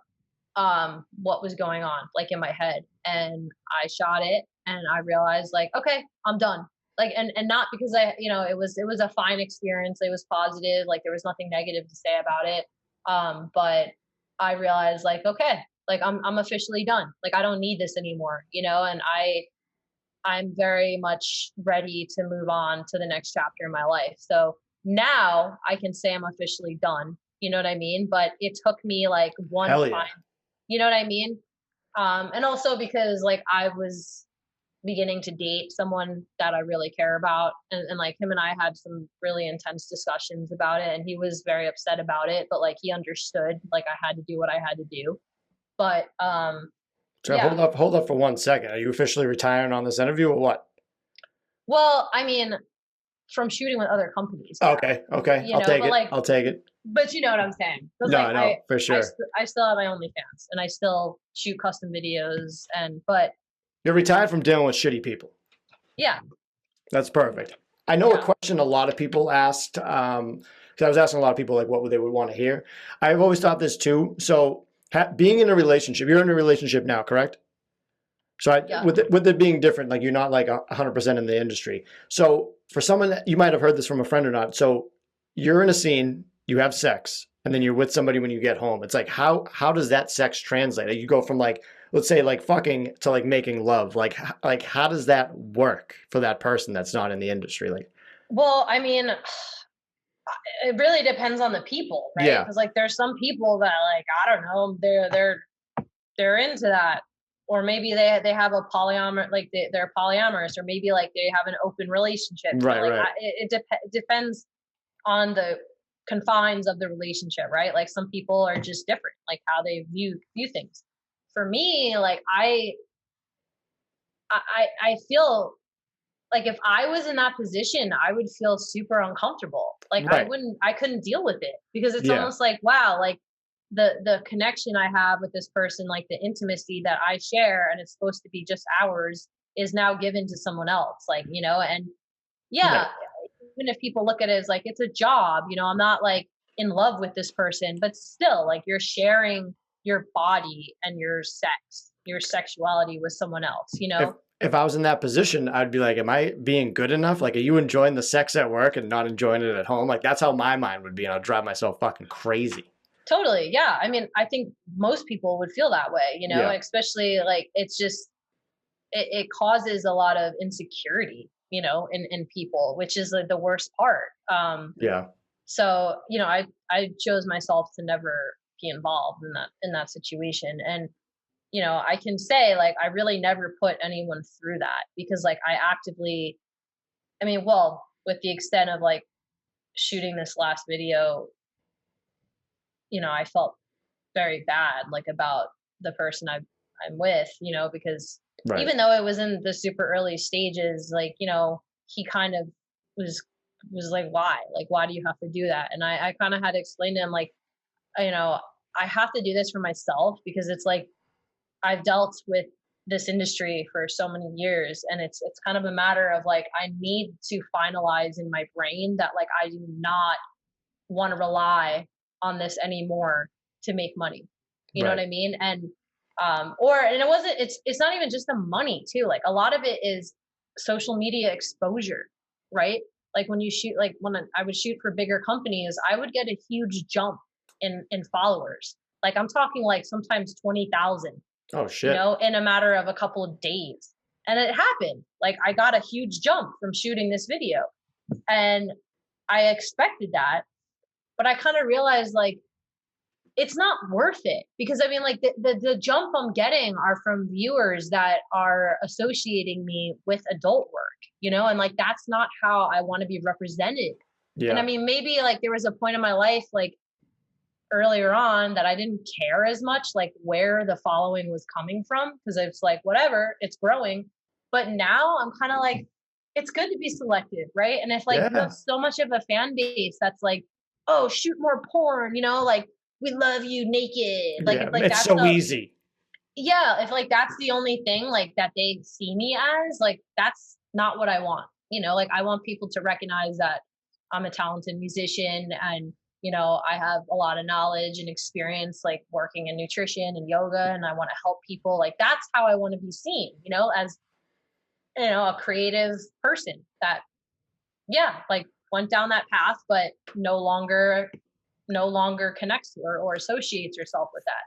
what was going on like in my head, and I shot it and I realized like, okay, I'm done. Like, and not because it was a fine experience. It was positive. Like there was nothing negative to say about it. But I realized like, okay, like I'm officially done. Like I don't need this anymore, and I'm very much ready to move on to the next chapter in my life. So now I can say I'm officially done. You know what I mean? But it took me like one
Hell
time.
yeah.
You know what I mean? And also because like I was beginning to date someone that I really care about, and like him and I had some really intense discussions about it, and he was very upset about it, but like he understood like I had to do what I had to do. But
So
yeah.
hold up for 1 second. Are you officially retiring on this interview or what?
Well, I mean, from shooting with other companies. Yeah.
Okay. I'll take
but
it.
like,
I'll take it.
but you know what I'm saying?
No,
like
I know for sure.
I still have my OnlyFans and I still shoot custom videos, but
You're retired from dealing with shitty people.
yeah,
That's perfect. I know
Yeah.
a question a lot of people asked, because I was asking a lot of people like what they would want to hear. I've always thought this too. So being in a relationship, you're in a relationship now, correct? So
Yeah.
with it being different, like you're not like 100% in the industry. So for someone that you might have heard this from a friend or not. So you're in a scene, you have sex, and then you're with somebody when you get home. It's like how does that sex translate? Like, you go from like, let's say like fucking to like making love. Like how does that work for that person that's not in the industry? Like,
well, I mean, it really depends on the people, right?
Yeah.
Because like there's some people that like, I don't know, they're into that, or maybe they have a polyamor, like they're polyamorous, or maybe like they have an open relationship.
Right,
like
right.
it depends on the confines of the relationship, right? Like some people are just different, like how they view things. For me, like I feel like if I was in that position, I would feel super uncomfortable. Like
Right.
I couldn't deal with it, because it's
Yeah.
almost like, wow, like the connection I have with this person, like the intimacy that I share, and it's supposed to be just ours, is now given to someone else. Like, and yeah,
Right.
even if people look at it as like it's a job, I'm not like in love with this person, but still, like you're sharing your body and your sexuality with someone else,
If I was in that position, I'd be like, am I being good enough? Like, are you enjoying the sex at work and not enjoying it at home? Like, that's how my mind would be, and I'd drive myself fucking crazy.
Totally. Yeah. I mean, I think most people would feel that way,
Yeah.
especially like it's just, it causes a lot of insecurity, in people, which is like the worst part.
Yeah.
So, I chose myself to never be involved in that situation. And, I can say like I really never put anyone through that because like I actively, I mean, well, with the extent of like shooting this last video, I felt very bad like about the person I'm with, because
Right.
even though it was in the super early stages, like, he kind of was like, why do you have to do that? And I kind of had to explain to him like, you know, I have to do this for myself because it's like I've dealt with this industry for so many years, and it's kind of a matter of like I need to finalize in my brain that like I do not want to rely on this anymore to make money. You know what
Right.
I mean? And and it wasn't, it's not even just the money too. Like a lot of it is social media exposure, right? Like when you shoot, like when I would shoot for bigger companies, I would get a huge jump in followers. Like I'm talking like sometimes 20,000,
Oh shit.
in a matter of a couple of days. And it happened. Like I got a huge jump from shooting this video. And I expected that, but I kind of realized like it's not worth it because I mean like the jump I'm getting are from viewers that are associating me with adult work, and like that's not how I want to be represented. And I
Yeah.
mean maybe like there was a point in my life like earlier on that I didn't care as much like where the following was coming from because it's like whatever, it's growing. But now I'm kind of like it's good to be selective, right? And if like you have
Yeah.
so much of a fan base that's like, oh, shoot more porn, like we love you naked. Like
Yeah.
if like
It's
that's
so
the
easy.
yeah, if like that's the only thing like that they see me as, like that's not what I want. Like I want people to recognize that I'm a talented musician and I have a lot of knowledge and experience like working in nutrition and yoga and I want to help people. Like that's how I want to be seen, as a creative person that yeah, like went down that path but no longer connects or associates yourself with that.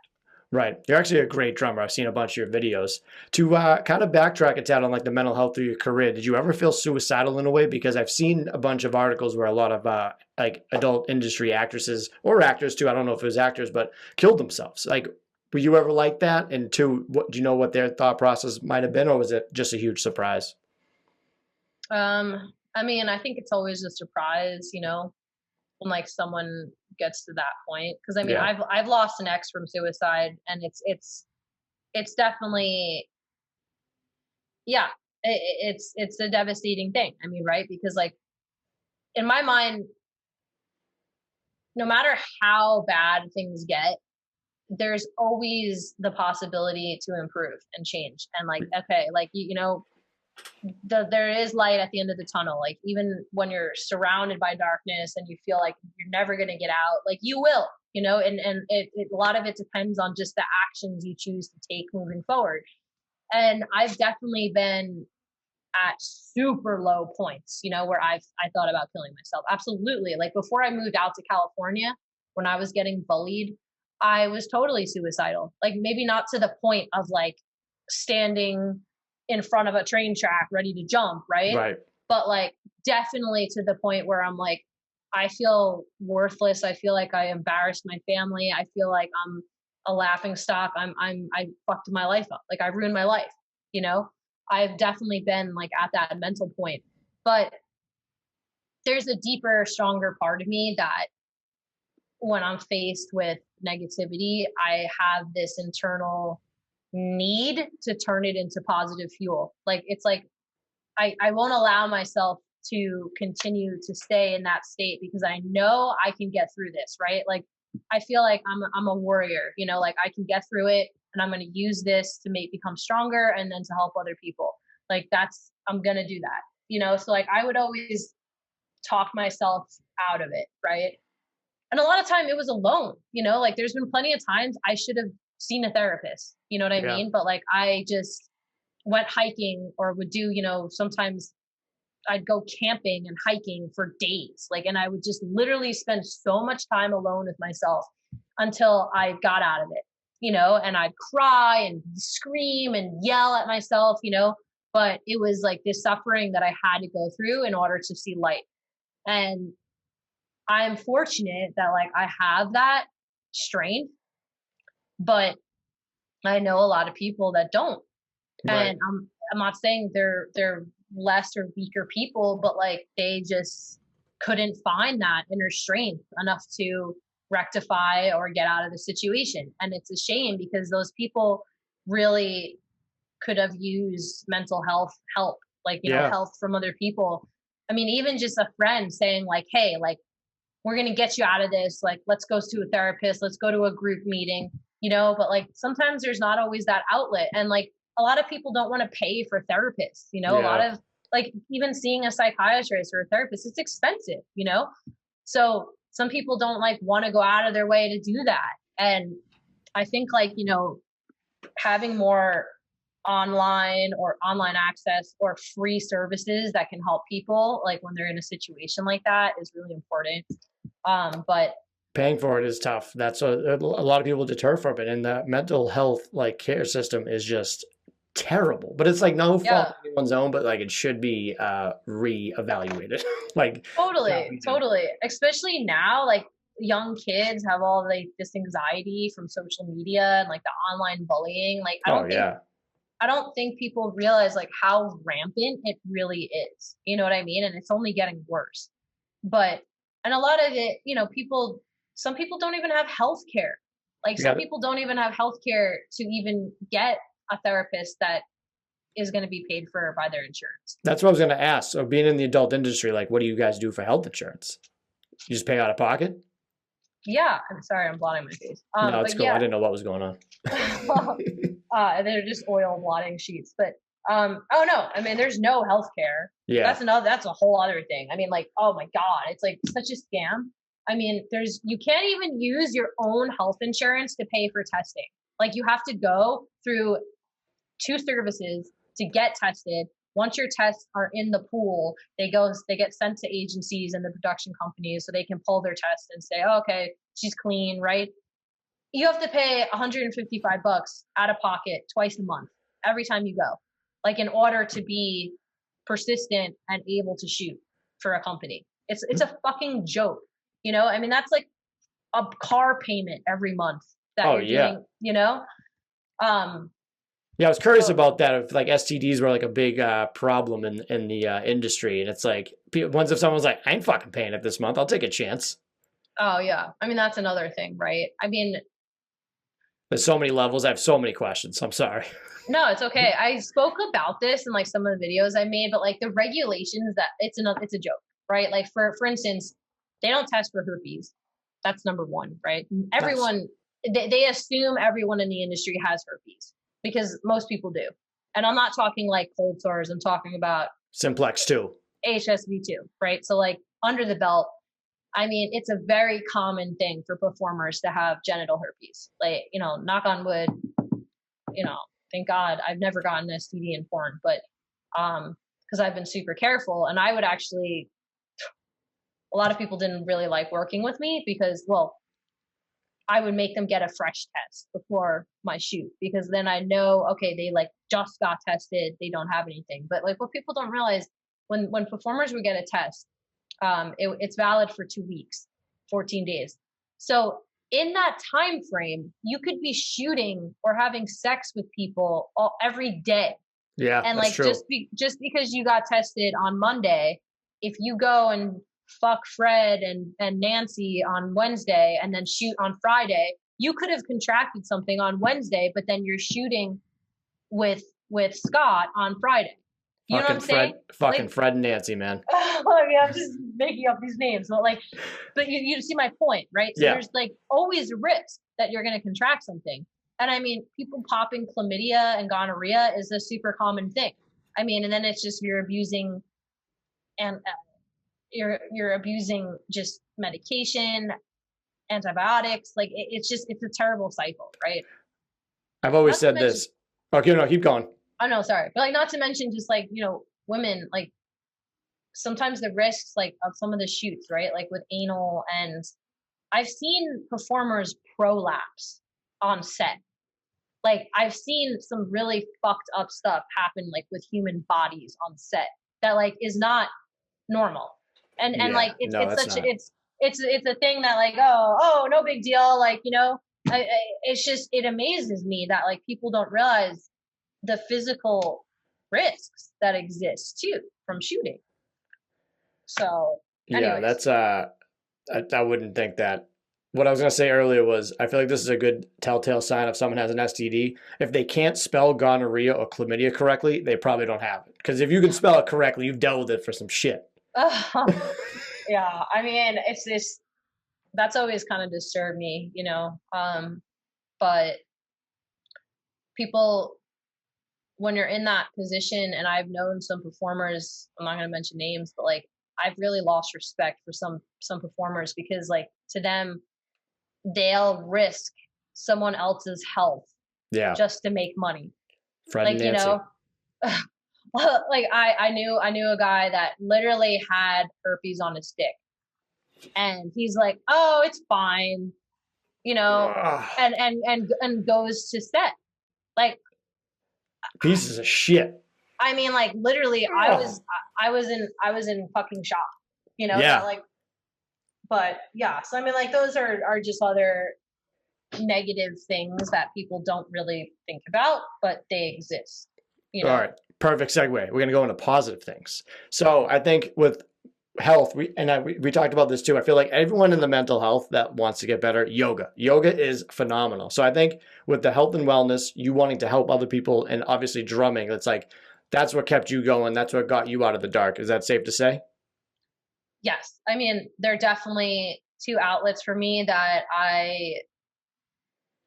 Right. You're actually a great drummer. I've seen a bunch of your videos. To kind of backtrack a tad on like the mental health of your career, did you ever feel suicidal in a way? Because I've seen a bunch of articles where a lot of like adult industry actresses or actors too, I don't know if it was actors, but killed themselves. Like, were you ever like that? And two, do you know what their thought process might have been, or was it just a huge surprise?
I mean, I think it's always a surprise, when like someone gets to that point. Because I mean,
Yeah.
I've lost an ex from suicide, and it's definitely yeah, it's a devastating thing. I mean, right? Because like in my mind, no matter how bad things get, there's always the possibility to improve and change. And like, okay, like there is light at the end of the tunnel. Like even when you're surrounded by darkness and you feel like you're never going to get out, like you will, and a lot of it depends on just the actions you choose to take moving forward. And I've definitely been at super low points, where I thought about killing myself. Absolutely. Like before I moved out to California, when I was getting bullied, I was totally suicidal. Like maybe not to the point of like standing in front of a train track ready to jump, right?
Right.
But like definitely to the point where I'm like, I feel worthless. I feel like I embarrassed my family. I feel like I'm a laughing stock. I fucked my life up. Like I ruined my life, you know? I've definitely been like at that mental point. But there's a deeper, stronger part of me that when I'm faced with negativity, I have this internal need to turn it into positive fuel. Like it's like I won't allow myself to continue to stay in that state because I know I can get through this, right? Like I feel like I'm a warrior, like I can get through it and I'm going to use this to make become stronger and then to help other people. Like I'm going to do that. So like I would always talk myself out of it, right? And a lot of time it was alone, like there's been plenty of times I should have seen a therapist, you know what I
Yeah.
mean? But like I just went hiking or would do, sometimes I'd go camping and hiking for days. Like, and I would just literally spend so much time alone with myself until I got out of it, and I'd cry and scream and yell at myself, but it was like this suffering that I had to go through in order to see light. And I'm fortunate that like I have that strength, but I know a lot of people that don't.
Right.
And I'm not saying they're less or weaker people, but like they just couldn't find that inner strength enough to rectify or get out of the situation. And it's a shame because those people really could have used mental health help, like, you know,
Yeah.
help from other people. I mean, even just a friend saying like, hey, like, we're going to get you out of this. Like, let's go to a therapist. Let's go to a group meeting, you know, but like sometimes there's not always that outlet. And like a lot of people don't want to pay for therapists, you know, a lot
Yeah.
of like even seeing a psychiatrist or a therapist, it's expensive, you know? So some people don't like want to go out of their way to do that. And I think like, you know, having more online access or free services that can help people like when they're in a situation like that is really important. But
Paying for it is tough. That's a lot of people deter from it, and the mental health like care system is just terrible. But it's like no fault
yeah,
of anyone's own, but like it should be re-evaluated. Like for that
totally,
reason.
totally. Especially now, like young kids have all like this anxiety from social media and like the online bullying. Like
Oh yeah.
I don't think people realize like how rampant it really is. You know what I mean? And it's only getting worse. But and a lot of it, you know, some people don't even have health care. Like some
Yeah.
people don't even have health care to even get a therapist that is going to be paid for by their insurance.
That's what I was gonna ask. So being in the adult industry, like what do you guys do for health insurance? You just pay out of pocket?
Yeah, I'm sorry, I'm blotting my face.
No, it's
But
cool. I
yeah,
didn't know what was going on.
they're just oil blotting sheets. But oh no, I mean, there's no health care.
Yeah.
That's a whole other thing. I mean, like, oh my God, it's like such a scam. I mean, you can't even use your own health insurance to pay for testing. Like you have to go through two services to get tested. Once your tests are in the pool, they get sent to agencies and the production companies so they can pull their test and say, oh, okay, she's clean, right? You have to pay $155 out of pocket twice a month every time you go, like in order to be persistent and able to shoot for a company. It's a fucking joke, you know. I mean, that's like a car payment every month that
Oh
you're
yeah.
doing, you know. Um,
Yeah, I was curious
so
about that. If like STDs were like a big problem in the industry, and it's like once if someone's like, I ain't fucking paying it this month, I'll take a chance.
oh yeah, I mean that's another thing, right? I mean,
There's so many levels. I have so many questions. I'm sorry.
no, it's okay. I spoke about this in like some of the videos I made, but like the regulations that it's a joke, right? Like for instance, they don't test for herpes. That's number one, right?
Nice.
Everyone they assume everyone in the industry has herpes because most people do. And I'm not talking like cold sores, I'm talking about
Simplex too.
HSV2, right? So like under the belt, I mean, it's a very common thing for performers to have genital herpes. Like, you know, knock on wood, you know, thank God I've never gotten an STD in porn, but because I've been super careful. And I would actually, a lot of people didn't really like working with me because, well, I would make them get a fresh test before my shoot because then I know, okay, they like just got tested, they don't have anything. But like what people don't realize when performers would get a test, it's valid for 2 weeks, 14 days. So in that time frame, you could be shooting or having sex with people every day.
Yeah,
And
that's
like
true.
just because you got tested on Monday, if you go and fuck Fred and Nancy on Wednesday and then shoot on Friday, you could have contracted something on Wednesday, but then you're shooting with Scott on Friday. You know what I'm saying?
Fucking
Like
Fred and Nancy, man.
I mean, I'm just making up these names, but like, but you see my point, right? So
Yeah,
there's like always a risk that you're going to contract something. And I mean, people popping chlamydia and gonorrhea is a super common thing. I mean, and then it's just you're abusing and you're abusing just medication, antibiotics. Like it's a terrible cycle, right?
I've always
Not to
said
mention,
this. Okay, no, keep going.
oh no, sorry, but like not to mention just like you know women like sometimes the risks like of some of the shoots, right? Like with anal and I've seen performers prolapse on set Like I've seen some really fucked up stuff happen like with human bodies on set that like is not normal. And
Yeah,
like it's
no,
it's
that's
such
not.
it's a thing that like oh no big deal, like you know, it's just it amazes me that like people don't realize the physical risks that exist too from shooting. So,
Yeah,
anyways,
that's I wouldn't think that. What I was gonna say earlier was I feel like this is a good telltale sign if someone has an STD. If they can't spell gonorrhea or chlamydia correctly, they probably don't have it. Because if you can spell it correctly, you've dealt with it for some shit.
yeah, I mean, it's this that's always kind of disturbed me, you know. But people when you're in that position, and I've known some performers, I'm not going to mention names, but like I've really lost respect for some performers because like to them they'll risk someone else's health
Yeah,
just to make money.
Fred and
Like, you
Nancy.
know, like I knew a guy that literally had herpes on his dick, and he's like, "Oh, it's fine," you know,
Ugh,
and goes to set. Like,
pieces of shit.
I mean, like literally,
Ugh.
I was in fucking shock, you know, that
Yeah.
like, but yeah. So I mean, like those are just other negative things that people don't really think about, but they exist, you
All
know.
right. Perfect segue. We're going to go into positive things. So I think with health, we talked about this too. I feel like everyone in the mental health that wants to get better, yoga is phenomenal. So I think with the health and wellness, you wanting to help other people, and obviously drumming, it's like that's what kept you going. That's what got you out of the dark. Is that safe to say?
Yes, I mean, they're definitely two outlets for me that I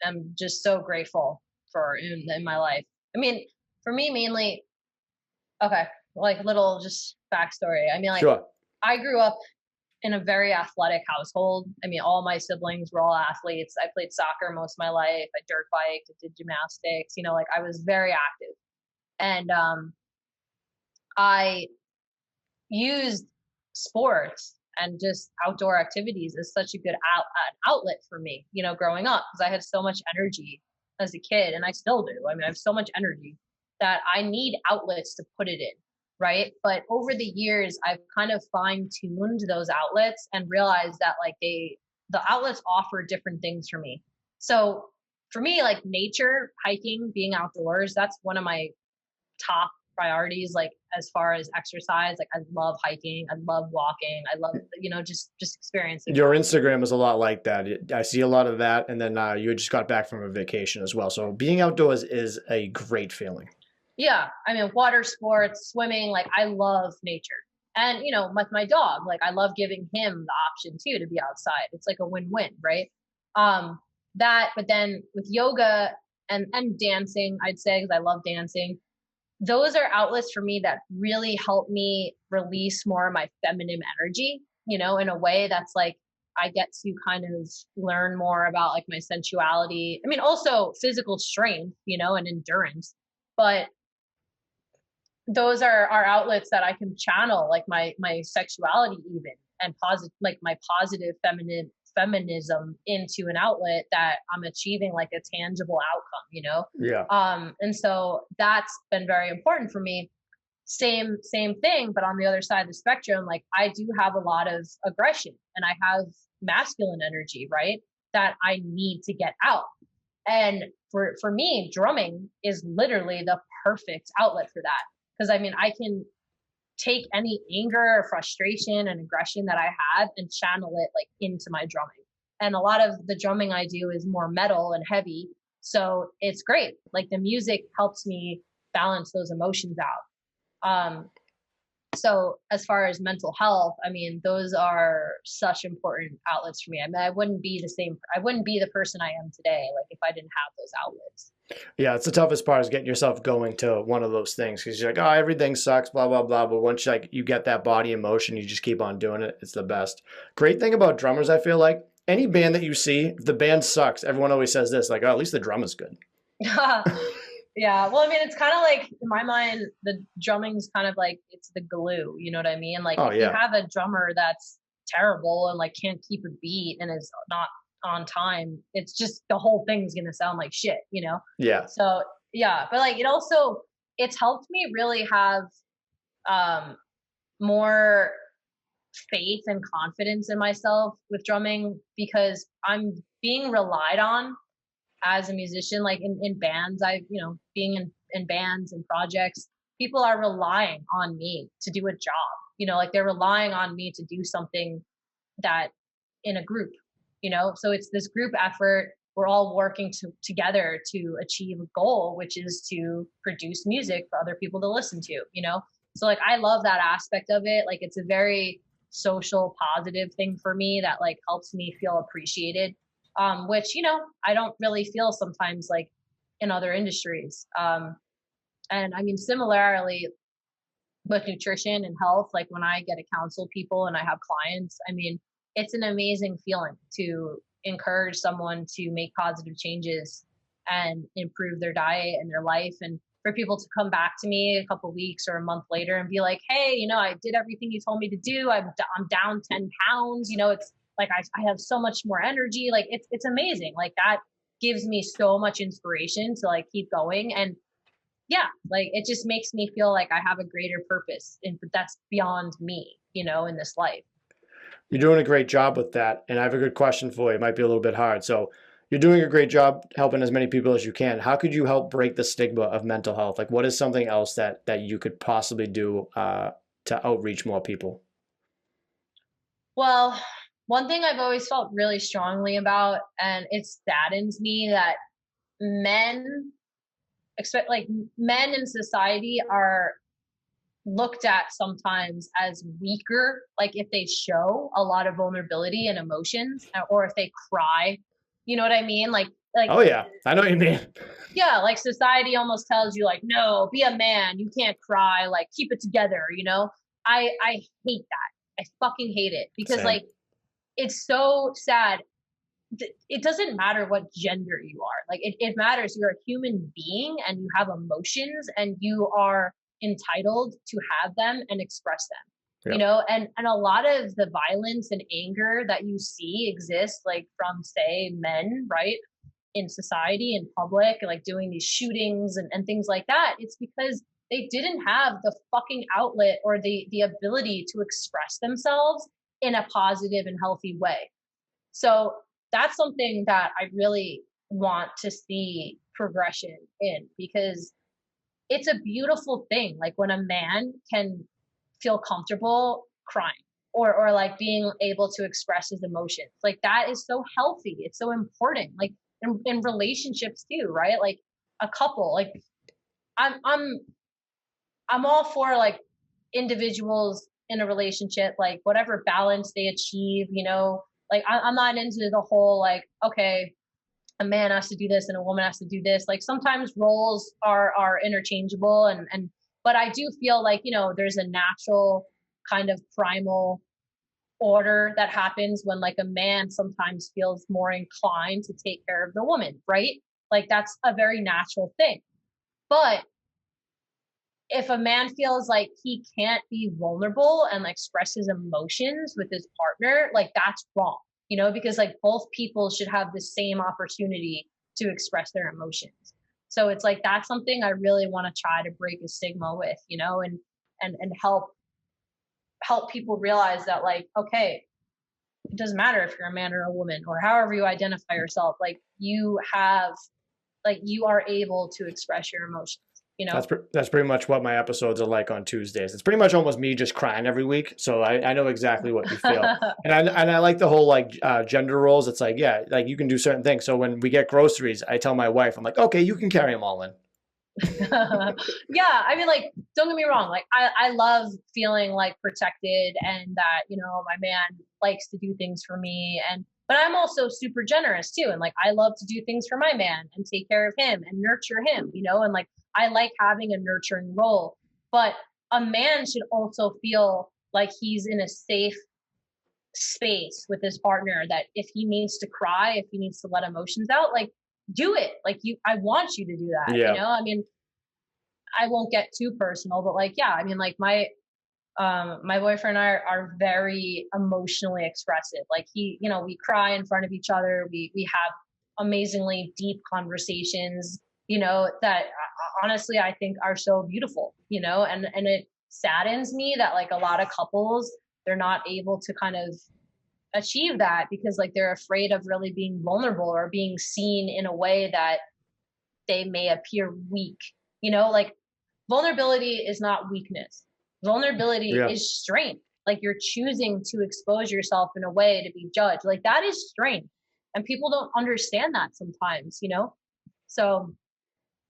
am just so grateful for in my life. I mean, for me mainly, okay, like little just backstory. I mean, like
Sure.
I grew up in a very athletic household. I mean, all my siblings were all athletes. I played soccer most of my life. I dirt biked, I did gymnastics, you know, like I was very active. And I used sports and just outdoor activities as such a good outlet for me, you know, growing up because I had so much energy as a kid, and I still do. I mean, I have so much energy that I need outlets to put it in, right? But over the years, I've kind of fine tuned those outlets and realized that like the outlets offer different things for me. So for me, like nature, hiking, being outdoors, that's one of my top priorities, like as far as exercise. Like I love hiking, I love walking, I love, you know, just experiencing
Your
that.
Instagram is a lot like that. I see a lot of that, and then you just got back from a vacation as well. So being outdoors is a great feeling.
Yeah, I mean water sports, swimming, like I love nature. And you know, with my dog, like I love giving him the option too to be outside. It's like a win-win, right? um that, but then with yoga and dancing, I'd say, because I love dancing, those are outlets for me that really help me release more of my feminine energy, you know, in a way that's like I get to kind of learn more about like my sensuality. I mean, also physical strength, you know, and endurance. But those are outlets that I can channel like my sexuality even, and positive, like my positive feminine feminism into an outlet that I'm achieving like a tangible outcome, you know?
Yeah.
And so that's been very important for me. Same thing, but on the other side of the spectrum, like I do have a lot of aggression and I have masculine energy, right? That I need to get out. And for me, drumming is literally the perfect outlet for that. Because I mean, I can take any anger or frustration and aggression that I have and channel it like into my drumming. And a lot of the drumming I do is more metal and heavy. So it's great. Like the music helps me balance those emotions out. So as far as mental health, I mean, those are such important outlets for me. I mean, I wouldn't be the person I am today, like if I didn't have those outlets.
Yeah, it's the toughest part is getting yourself going to one of those things because you're like, oh, everything sucks, blah blah blah. But once like you get that body in motion, you just keep on doing it. It's the best. Great thing about drummers, I feel like any band that you see, if the band sucks, everyone always says this, like, oh, at least the drum is good.
Yeah, well, I mean, it's kind of like in my mind, the drumming's kind of like it's the glue. You know what I mean? Like
Oh
if you
yeah,
have a drummer that's terrible and like can't keep a beat and is not on time, it's just the whole thing's gonna sound like shit, you know?
Yeah.
So yeah, but like it's helped me really have um more faith and confidence in myself with drumming because I'm being relied on as a musician, like in bands. Being in bands and projects, people are relying on me to do a job. Like they're relying on me to do something that in a group, so it's this group effort. We're all working together to achieve a goal, which is to produce music for other people to listen to, so like I love that aspect of it. Like it's a very social positive thing for me that like helps me feel appreciated, which I don't really feel sometimes like in other industries. And I mean, similarly with nutrition and health, like when I get to counsel people and I have clients, I mean, it's an amazing feeling to encourage someone to make positive changes and improve their diet and their life. And for people to come back to me a couple weeks or a month later and be like, hey, I did everything you told me to do. I'm down 10 pounds. It's like I have so much more energy. Like it's amazing. Like that gives me so much inspiration to like keep going. And yeah, like it just makes me feel like I have a greater purpose and that's beyond me, in this life.
You're doing a great job with that. And I have a good question for you. It might be a little bit hard. So you're doing a great job helping as many people as you can. How could you help break the stigma of mental health? Like, what is something else that you could possibly do to outreach more people?
Well, one thing I've always felt really strongly about, and it saddens me that men, expect like men in society are looked at sometimes as weaker, like if they show a lot of vulnerability and emotions, or if they cry. You know what I mean? Like
Oh yeah, I know what you mean.
yeah, like society almost tells you like, no, be a man, you can't cry, like keep it together. I hate that. I fucking hate it because
Same.
like it's so sad. It doesn't matter what gender you are. Like it matters you're a human being and you have emotions and you are entitled to have them and express them.
Yep.
And a lot of the violence and anger that you see exist like from say men, right? In society, in public, like doing these shootings and things like that, it's because they didn't have the fucking outlet or the ability to express themselves in a positive and healthy way. So that's something that I really want to see progression in because it's a beautiful thing. Like when a man can feel comfortable crying or like being able to express his emotions, like that is so healthy. It's so important. Like in relationships too, right? Like a couple, like I'm I'm I'm all for like individuals in a relationship, like whatever balance they achieve, like I'm not into the whole like, okay, a man has to do this and a woman has to do this. Like sometimes roles are interchangeable and but I do feel like, there's a natural kind of primal order that happens when like a man sometimes feels more inclined to take care of the woman, right? Like that's a very natural thing. But if a man feels like he can't be vulnerable and like express his emotions with his partner, like that's wrong, because like both people should have the same opportunity to express their emotions. So it's like that's something I really want to try to break a stigma with, and help people realize that like, okay, it doesn't matter if you're a man or a woman or however you identify yourself, like you are able to express your emotions,
That's pretty much what my episodes are like on Tuesdays. It's pretty much almost me just crying every week, so I know exactly what you feel. And I like the whole like gender roles. It's like yeah, like you can do certain things. So when we get groceries, I tell my wife, I'm like, okay, you can carry them all in.
Yeah, I mean, like, don't get me wrong. Like, I love feeling like protected and that, my man likes to do things for me. But I'm also super generous too. And like, I love to do things for my man and take care of him and nurture him, and like, I like having a nurturing role. But a man should also feel like he's in a safe space with his partner that if he needs to cry, if he needs to let emotions out, like, do it. Like, I want you to do that,
Yeah.
I mean, I won't get too personal, but like, yeah, I mean, like My boyfriend and I are very emotionally expressive. Like he, you know, we cry in front of each other. We have amazingly deep conversations, you know, that honestly I think are so beautiful, you know, and it saddens me that like a lot of couples, they're not able to kind of achieve that because like they're afraid of really being vulnerable or being seen in a way that they may appear weak. You know, like vulnerability is not weakness. Vulnerability
Yeah.
is strength. Like you're choosing to expose yourself in a way to be judged. Like that is strength. And people don't understand that sometimes, you know? So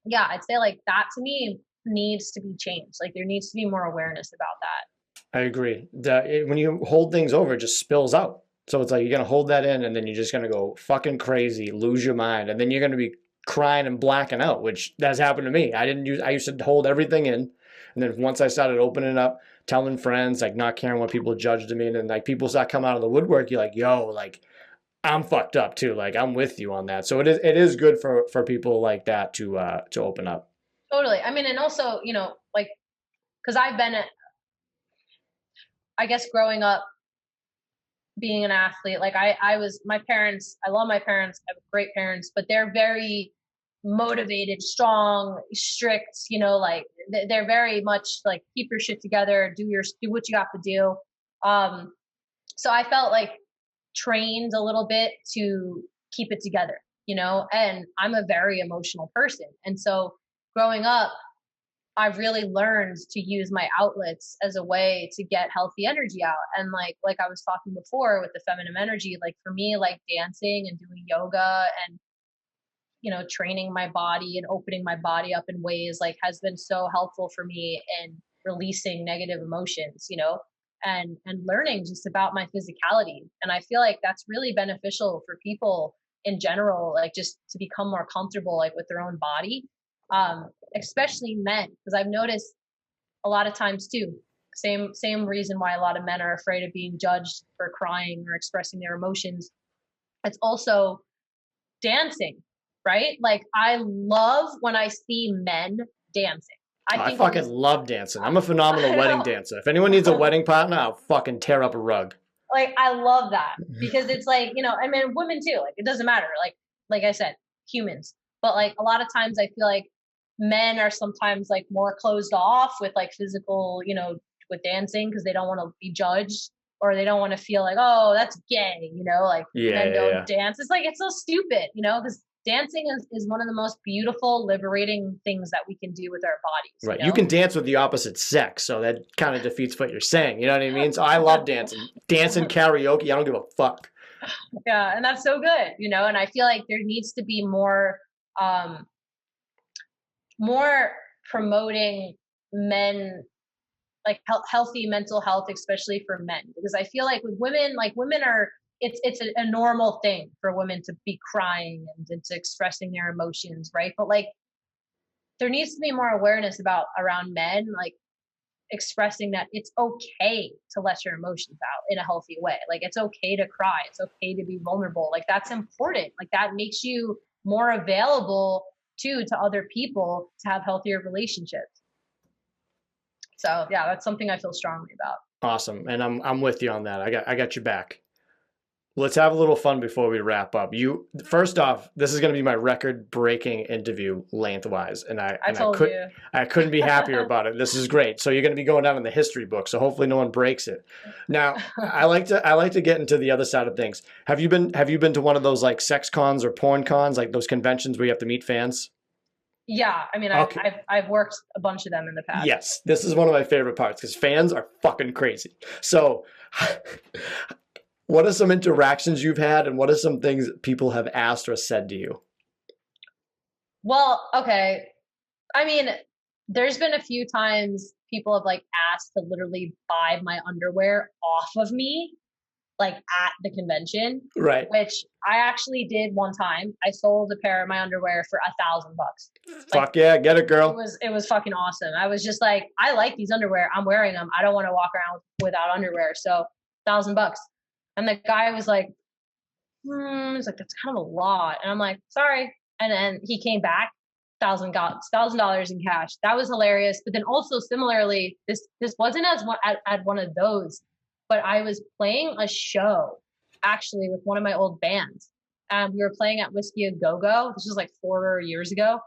yeah, I'd say like that to me needs to be changed. Like there needs to be more awareness about that.
I agree. When you hold things over, it just spills out. So it's like you're gonna hold that in, and then you're just gonna go fucking crazy, lose your mind, and then you're gonna be crying and blacking out, which has happened to me. I used to hold everything in, and then once I started opening up, telling friends, like not caring what people judged me, and then like people start coming out of the woodwork, you're like, yo, like I'm fucked up too. Like I'm with you on that. So it is good for people like that to open up.
Totally. I mean, and also, you know, like, because I've been, I guess, growing up being an athlete, like I was, my parents, I love my parents, I have great parents, but they're very motivated, strong, strict, you know, like they're very much like keep your shit together, do what you got to do. Um, so I felt like trained a little bit to keep it together, you know, and I'm a very emotional person. And so growing up, I've really learned to use my outlets as a way to get healthy energy out. And like I was talking before with the feminine energy, like for me, like dancing and doing yoga and you know, training my body and opening my body up in ways like has been so helpful for me in releasing negative emotions, you know, and learning just about my physicality. And I feel like that's really beneficial for people in general, like just to become more comfortable like with their own body. Especially men, because I've noticed a lot of times too, same reason why a lot of men are afraid of being judged for crying or expressing their emotions. It's also dancing, right? Like I love when I see men dancing. I
I
think it
fucking
is
love dancing. I'm a phenomenal
I
wedding
know.
dancer. If anyone needs a wedding partner, I'll fucking tear up a rug.
Like I love that because it's like, you know, I mean women too. Like it doesn't matter. Like I said, humans. But like a lot of times I feel like men are sometimes like more closed off with like physical, you know, with dancing because they don't want to be judged or they don't want to feel like, oh, that's gay, you know, like
Yeah,
men
yeah,
don't
yeah.
dance. It's like it's so stupid, you know, because dancing is one of the most beautiful, liberating things that we can do with our bodies,
Right.
you
You
know?
can dance with the opposite sex, so that kind of defeats what you're saying. You know what I mean? So I love dancing. Dancing karaoke, I don't give a fuck.
Yeah, and that's so good, you know, and I feel like there needs to be um more promoting men like healthy mental health, especially for men, because I feel like women are it's a normal thing for women to be crying and to expressing their emotions, right? But like there needs to be more awareness about around men, like expressing that it's okay to let your emotions out in a healthy way. Like it's okay to cry, it's okay to be vulnerable. Like that's important. Like that makes you more available to other people to have healthier relationships. So yeah, that's something I feel strongly about.
Awesome. And I'm with you on that. I got your back. Let's have a little fun before we wrap up. You first off, this is going to be my record-breaking interview lengthwise, and I
I
and I
told
could
you.
I couldn't be happier about it. This is great. So you're going to be going down in the history book. So hopefully no one breaks it. Now, I like to get into the other side of things. Have you been to one of those like sex cons or porn cons, like those conventions where you have to meet fans?
Yeah, I mean,
Okay.
I've worked a bunch of them in the past.
Yes, this is one of my favorite parts because fans are fucking crazy. So, what are some interactions you've had, and what are some things that people have asked or said to you?
Well, okay. I mean, there's been a few times people have like asked to literally buy my underwear off of me, like at the convention,
Right.
which I actually did one time. I sold a pair of my underwear for $1,000. Like
Fuck yeah, get it, girl.
it was fucking awesome. I was just like, I like these underwear. I'm wearing them. I don't want to walk around without underwear. So $1,000. And the guy was like, he's like, that's kind of a lot. And I'm like, sorry. And then he came back $1,000 in cash. That was hilarious. But then also similarly, this wasn't as one at one of those, but I was playing a show actually with one of my old bands. And we were playing at Whiskey a Go Go. This was like 4 years ago.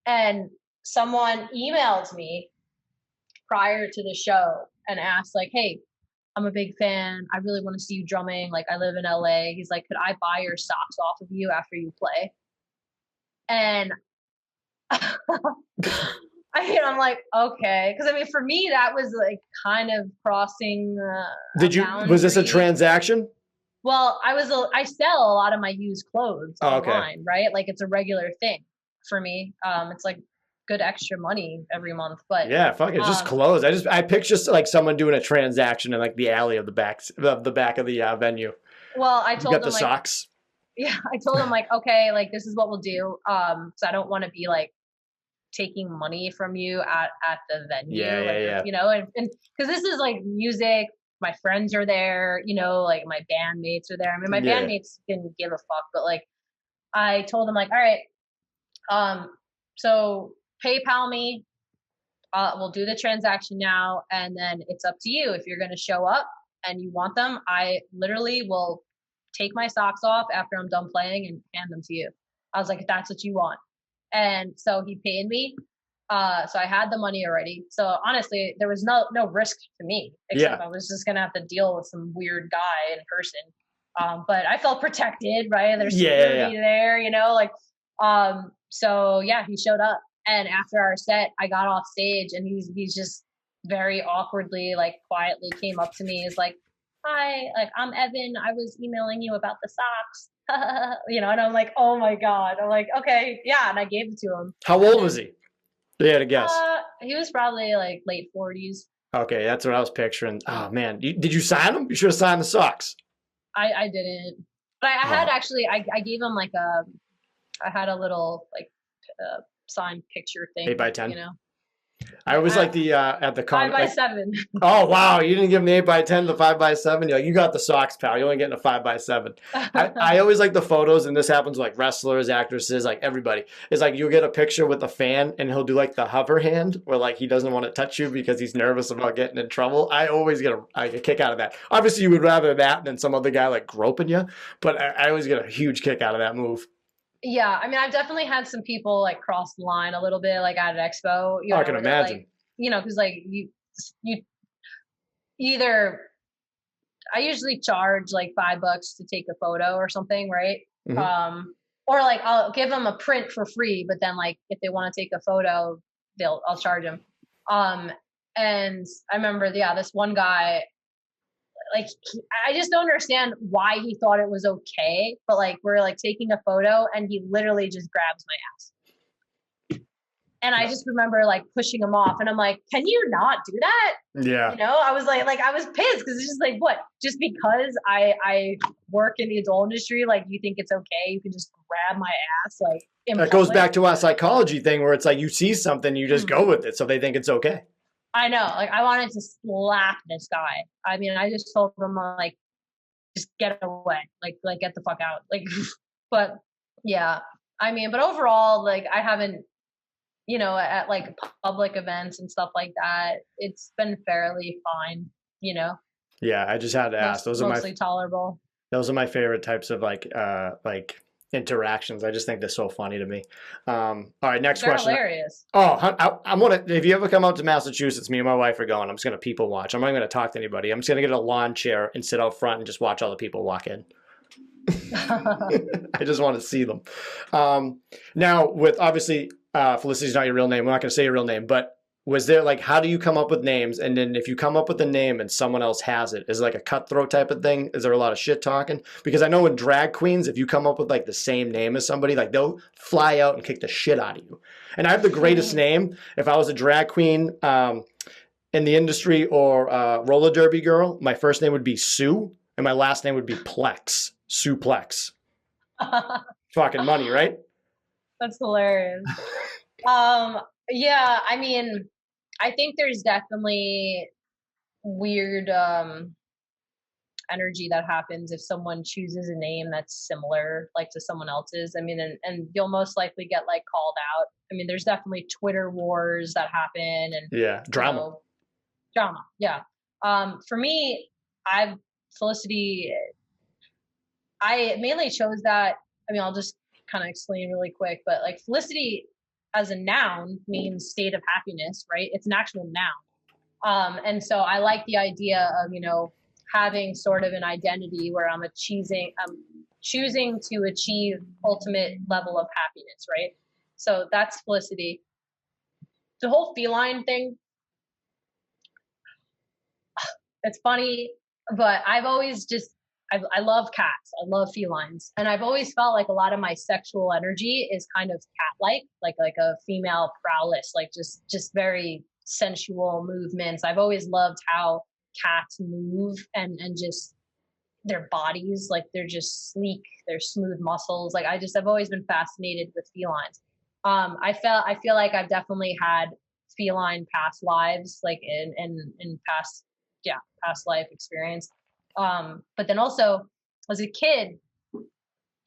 And someone emailed me prior to the show and asked, like, hey, I'm a big fan. I really want to see you drumming. Like, I live in LA. He's like, could I buy your socks off of you after you play? And I'm like, okay. Because I mean, for me, that was like kind of crossing
Was this a
boundary.
transaction?
Well, I sell a lot of my used clothes online,
okay.
right? Like it's a regular thing for me. It's like good extra money every month. But
Yeah, fuck it, just clothes. I picture like someone doing a transaction in like the alley of the back of the venue.
Well, I
You
told
got
them
the
like,
socks.
yeah, I told them like, okay, like this is what we'll do. So I don't want to be like taking money from you at the venue,
Yeah,
like,
yeah.
you know, and because this is like music, my friends are there, you know, like my bandmates are there. I mean, my
Yeah.
bandmates didn't give a fuck, but like I told them like, all right, so PayPal me, we'll do the transaction now, and then it's up to you if you're going to show up and you want them. I literally will take my socks off after I'm done playing and hand them to you. I was like, if that's what you want. And so he paid me. So I had the money already. So honestly, there was no risk to me, except I was just gonna have to deal with some weird guy in person. But I felt protected, right? There's security there, you know, like so yeah, he showed up. And after our set, I got off stage and he's just very awkwardly, like quietly came up to me. He's like, hi, like I'm Evan. I was emailing you about the socks. You know, and I'm like, oh my God. I'm like, okay, yeah. And I gave it to him.
How old was he? You had a guess.
He was probably like late 40s.
Okay, that's what I was picturing. Oh man, did you sign them? You should have signed the socks.
I didn't, but I had actually, I gave him like I had a little like signed picture thing,
8x10.
you know.
I always like the at the
5x7.
Oh wow, you didn't give him the 8x10, the 5x7. You're like, you got the socks, pal. You're only getting a 5x7. I always like the photos, and this happens with like wrestlers, actresses, like everybody. It's like you'll get a picture with a fan, and he'll do like the hover hand, where like he doesn't want to touch you because he's nervous about getting in trouble. I always get a kick out of that. Obviously, you would rather that than some other guy like groping you, but I always get a huge kick out of that move.
Yeah, I mean, I've definitely had some people like cross the line a little bit, like at an expo. You know,
I can imagine.
like, you know, because like you either I usually charge like $5 to take a photo or something, right?
Mm-hmm.
Or like I'll give them a print for free, but then like if they want to take a photo, I'll charge them. And I remember, yeah, this one guy, like I just don't understand why he thought it was okay, but like we're like taking a photo and he literally just grabs my ass. And I just remember like pushing him off and I'm like, can you not do that?
Yeah.
You know, I was like I was pissed because it's just like, what? Just because I work in the adult industry, like you think it's okay? You can just grab my ass like in
That
public?
goes back to our psychology thing where it's like you see something, you just go with it. So they think it's okay.
I know. Like I wanted to slap this guy. I mean, I just told him like, just get away, like get the fuck out, like. But yeah, I mean, but overall, like I haven't, you know, at like public events and stuff like that, it's been fairly fine, you know.
Yeah, I just had to ask. Those are
mostly tolerable.
Those are my favorite types of like interactions. I just think they're so funny to me. All right, next question.
Hilarious.
Oh, I'm gonna. If you ever come out to Massachusetts, me and my wife are going. I'm just gonna people watch. I'm not gonna talk to anybody. I'm just gonna get a lawn chair and sit out front and just watch all the people walk in. I just want to see them. Now, with obviously, Felicity's not your real name. We're not gonna say your real name, but was there like, how do you come up with names? And then if you come up with a name and someone else has it, is it like a cutthroat type of thing? Is there a lot of shit talking? Because I know in drag queens, if you come up with like the same name as somebody, like they'll fly out and kick the shit out of you. And I have the greatest name. If I was a drag queen in the industry or roller derby girl, my first name would be Sue and my last name would be Plex. Suplex. Fucking money, right?
That's hilarious. Yeah, I mean, I think there's definitely weird energy that happens if someone chooses a name that's similar like to someone else's. I mean, and you'll most likely get like called out. I mean, there's definitely Twitter wars that happen, and
Yeah,
you
drama.
know, drama. Yeah. For me, I've Felicity. I mainly chose that. I mean, I'll just kind of explain really quick, but like Felicity as a noun means state of happiness, right? It's an actual noun. And so I like the idea of, having sort of an identity where I'm choosing to achieve ultimate level of happiness, right? So that's Felicity. The whole feline thing, it's funny, but I've always I love cats. I love felines. And I've always felt like a lot of my sexual energy is kind of cat-like, like a female prowess, like just very sensual movements. I've always loved how cats move and just their bodies, like they're just sleek, they're smooth muscles. Like I've always been fascinated with felines. I feel like I've definitely had feline past lives, like in past, yeah, past life experience. But then also as a kid,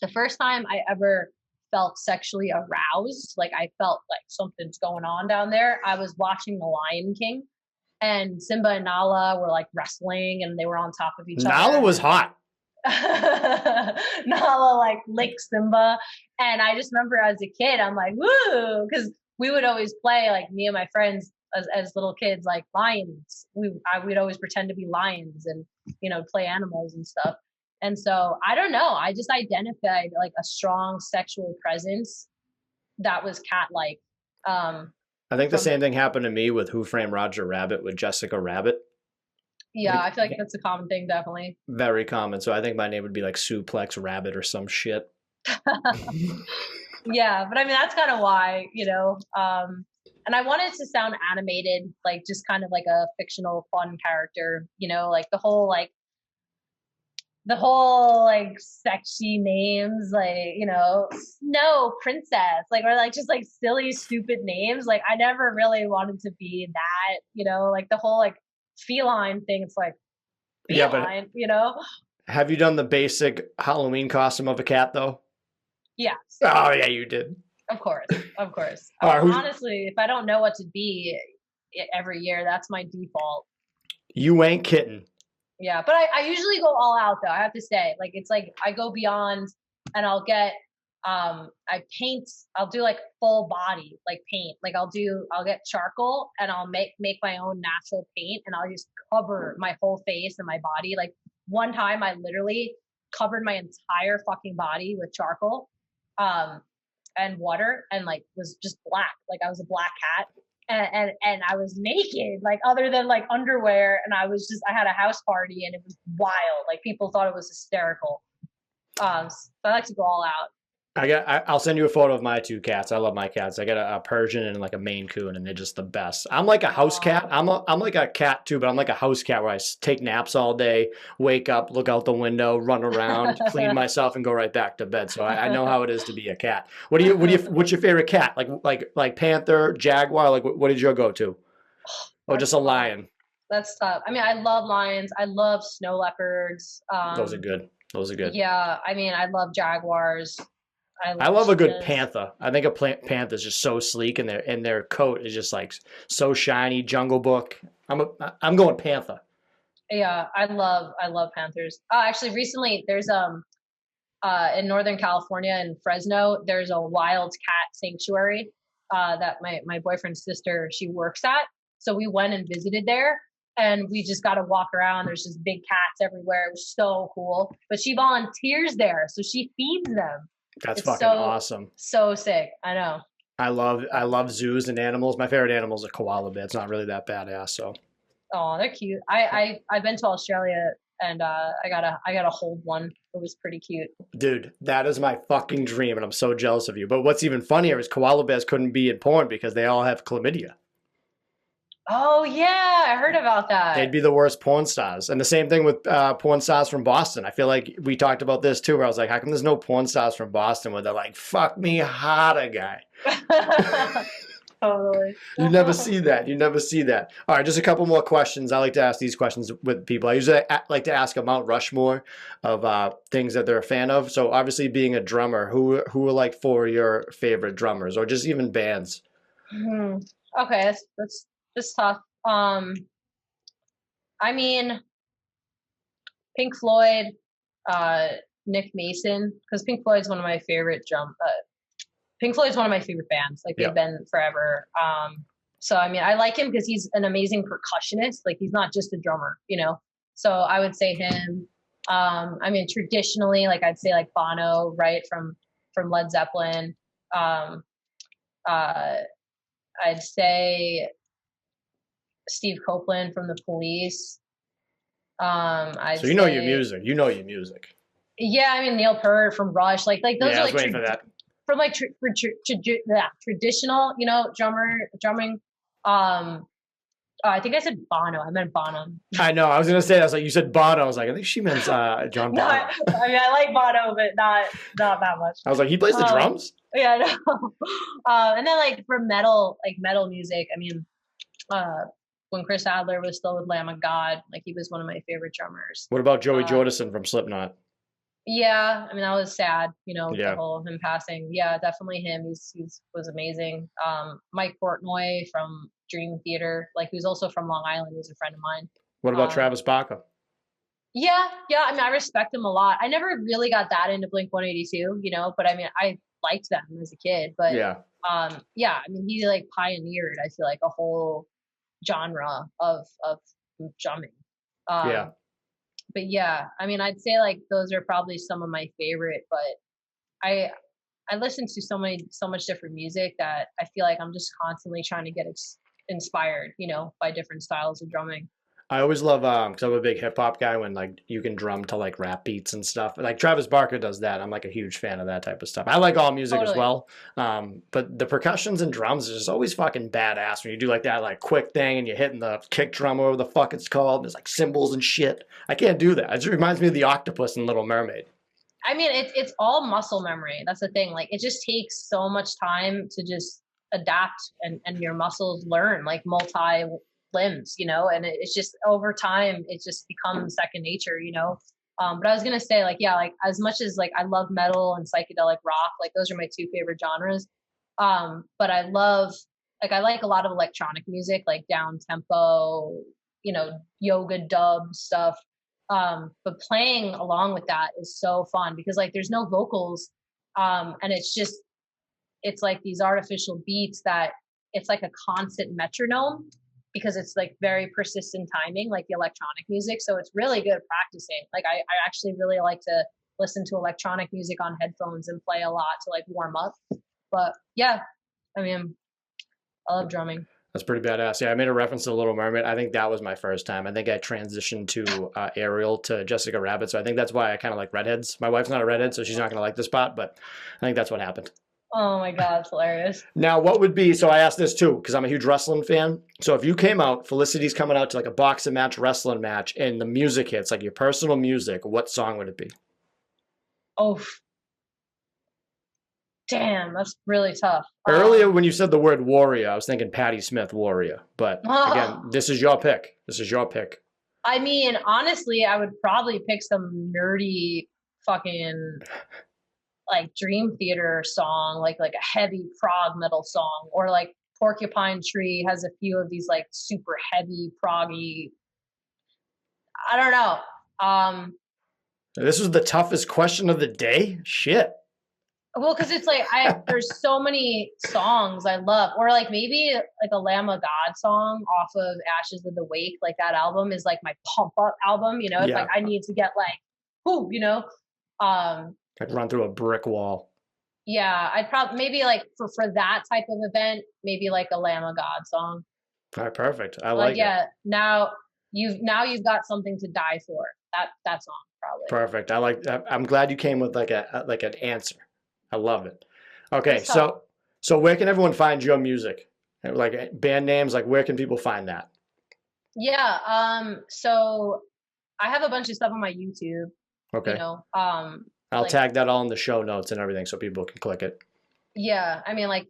the first time I ever felt sexually aroused, like I felt like something's going on down there, I was watching The Lion King, and Simba and Nala were like wrestling and they were on top of each other.
Nala was hot.
Nala like licked Simba. And I just remember as a kid, I'm like, woo, because we would always play, like me and my friends as little kids, like lions. We'd always pretend to be lions and, play animals and stuff. And so I don't know, I just identified like a strong sexual presence that was cat-like.
I think the same thing happened to me with Who Framed Roger Rabbit with Jessica Rabbit.
Yeah, I feel like that's a common thing, definitely.
Very common. So I think my name would be like Suplex Rabbit or some shit.
Yeah, but I mean, that's kind of why, and I wanted to sound animated, like just kind of like a fictional fun character, like the whole like sexy names, like, Snow Princess, like, or like just like silly, stupid names. Like I never really wanted to be that, like the whole like feline thing. It's like, feline,
yeah, but have you done the basic Halloween costume of a cat though?
Yes.
Oh yeah, you did.
Of course.
Right,
honestly, if I don't know what to be every year, that's my default.
You ain't kidding.
Yeah, but I usually go all out though. I have to say, like, it's like I go beyond, and I'll get I'll do like full body like paint. Like I'll get charcoal and I'll make my own natural paint, and I'll just cover my whole face and my body. Like one time I literally covered my entire fucking body with charcoal and water, and like was just black. Like I was a black cat. And I was naked, like other than like underwear, and I had a house party and it was wild. Like people thought it was hysterical. So I like to go all out.
I'll send you a photo of my two cats. I love my cats. I got a Persian and like a Maine Coon, and they're just the best. I'm like a house cat. I'm like a cat too, but I'm like a house cat where I take naps all day, wake up, look out the window, run around, clean myself, and go right back to bed. So I know how it is to be a cat. What's your favorite cat? Like Panther, Jaguar? Like what did you go to? Or just a lion?
That's tough. I mean, I love lions. I love snow leopards.
Those are good.
Yeah, I mean, I love jaguars.
I love a good panther. I think a panther is just so sleek, and their coat is just like so shiny. Jungle Book. I'm going panther.
Yeah, I love panthers. Actually, recently there's in Northern California in Fresno, there's a wild cat sanctuary that my boyfriend's sister, she works at. So we went and visited there, and we just got to walk around. There's just big cats everywhere. It was so cool. But she volunteers there, so she feeds them.
That's fucking awesome.
So sick. I know.
I love zoos and animals. My favorite animal is a koala bear. It's not really that badass, so.
Oh, they're cute. I've been to Australia, and I gotta hold one. It was pretty cute.
Dude, that is my fucking dream, and I'm so jealous of you. But what's even funnier is koala bears couldn't be in porn because they all have chlamydia.
Oh yeah, I heard about that.
They'd be the worst porn stars. And the same thing with porn stars from Boston. I feel like we talked about this too, where I was like, how come there's no porn stars from Boston where they're like, fuck me harder, guy?
Totally.
You never see that. You never see that. All right, just a couple more questions. I like to ask these questions with people. I usually like to ask a Mount Rushmore of things that they're a fan of. So obviously, being a drummer, who are like four of your favorite drummers, or just even bands?
Hmm. Okay, that's tough. I mean, Pink Floyd, uh, Nick Mason, because Pink Floyd's one of my favorite Pink Floyd's one of my favorite bands. Like they've
Yep.
been forever. So I mean, I like him because he's an amazing percussionist. Like he's not just a drummer, you know. So I would say him. I mean, traditionally, like I'd say like Bono, right from Led Zeppelin. Um, uh, I'd say Steve Copeland from the Police. I'd
So you know your
say,
music. You know your music.
yeah, I mean Neil Peart from Rush. Like those
Yeah,
are
I was
like
waiting for that.
from like yeah, traditional, you know, drumming. Um, I think I said Bono. I meant Bonham.
I know. I was gonna say that. I was like, you saed Bono. I was like, I think she meant John
No,
Bono.
I mean I like Bono, but not that much.
I was like, he plays the drums.
Yeah, no. And then like for metal music, I mean, uh, when Chris Adler was still with Lamb of God, like he was one of my favorite drummers.
What about Joey
Uh,
Jordison from Slipknot?
yeah, I mean that was sad, you know, the
Yeah.
whole him passing. Yeah, definitely him. He's was amazing. Mike Portnoy from Dream Theater, like who's also from Long Island. He's a friend of mine.
What about
Um,
Travis Barker?
yeah. I mean, I respect him a lot. I never really got that into Blink 182, you know, but I mean, I liked them as a kid. But
Yeah.
yeah, I mean, he like pioneered. I feel like a whole genre of drumming.
Yeah.
Um, but yeah, I mean, I'd say like those are probably some of my favorite. But I I listen to so much different music that I feel like I'm just constantly trying to get inspired, you know, by different styles of drumming.
I always love because I'm a big hip hop guy when like you can drum to like rap beats and stuff. Like Travis Barker does that. I'm like a huge fan of that type of stuff. I like all music as
Totally.
well. But the percussions and drums is just always fucking badass when you do like that like quick thing and you're hitting the kick drum, whatever the fuck it's called. There's like cymbals and shit. I can't do that. It just reminds me of the octopus in Little Mermaid.
I mean, it's all muscle memory. That's the thing. Like, it just takes so much time to just adapt, and your muscles learn like multi limbs, you know. And it's just over time, it just becomes second nature, you know. But I was gonna say, like, yeah, like as much as like I love metal and psychedelic rock, like those are my two favorite genres. But I like a lot of electronic music, like down tempo, you know, yoga dub stuff. But playing along with that is so fun because like there's no vocals, and it's like these artificial beats that it's like a constant metronome because it's like very persistent timing, like the electronic music. So it's really good practicing. Like I actually really like to listen to electronic music on headphones and play a lot to like warm up. But yeah, I mean, I love drumming.
That's pretty badass. Yeah, I made a reference to Little Mermaid. I think that was my first time. I think I transitioned to Ariel to Jessica Rabbit. So I think that's why I kind of like redheads. My wife's not a redhead, so she's not going to like this spot, but I think that's what happened.
Oh my god, it's hilarious.
Now, what would be, so I asked this too, because I'm a huge wrestling fan. So if you came out, Felicity's coming out to like a boxing match, wrestling match, and the music hits, like your personal music, what song would it be?
Oh, damn, that's really tough.
Earlier, when you said the word warrior, I was thinking Patti Smith, Warrior. But again, this is your pick. This is your pick.
I mean, honestly, I would probably pick some nerdy fucking like Dream Theater song, like a heavy prog metal song, or like Porcupine Tree has a few of these like super heavy proggy. I don't know.
This was the toughest question of the day? Shit.
Well, because it's like there's so many songs I love, or like maybe like a Lamb of God song off of Ashes of the Wake. Like that album is like my pump up album. You know, it's
Yeah.
like I need to get like, whoo, you know.
I'd run through a brick wall.
Yeah, I'd probably maybe like for that type of event, maybe like a Lamb of God song.
All right, perfect. I
Like
like it.
yeah, now you've got something to die for. That song probably.
Perfect. I'm glad you came with like an answer. I love it. Okay,
It's tough.
so where can everyone find your music? Like band names, like where can people find that?
Yeah. So I have a bunch of stuff on my YouTube.
Okay.
You know.
I'll
Like
tag that all in the show notes and everything so people can click it.
Yeah, I mean, like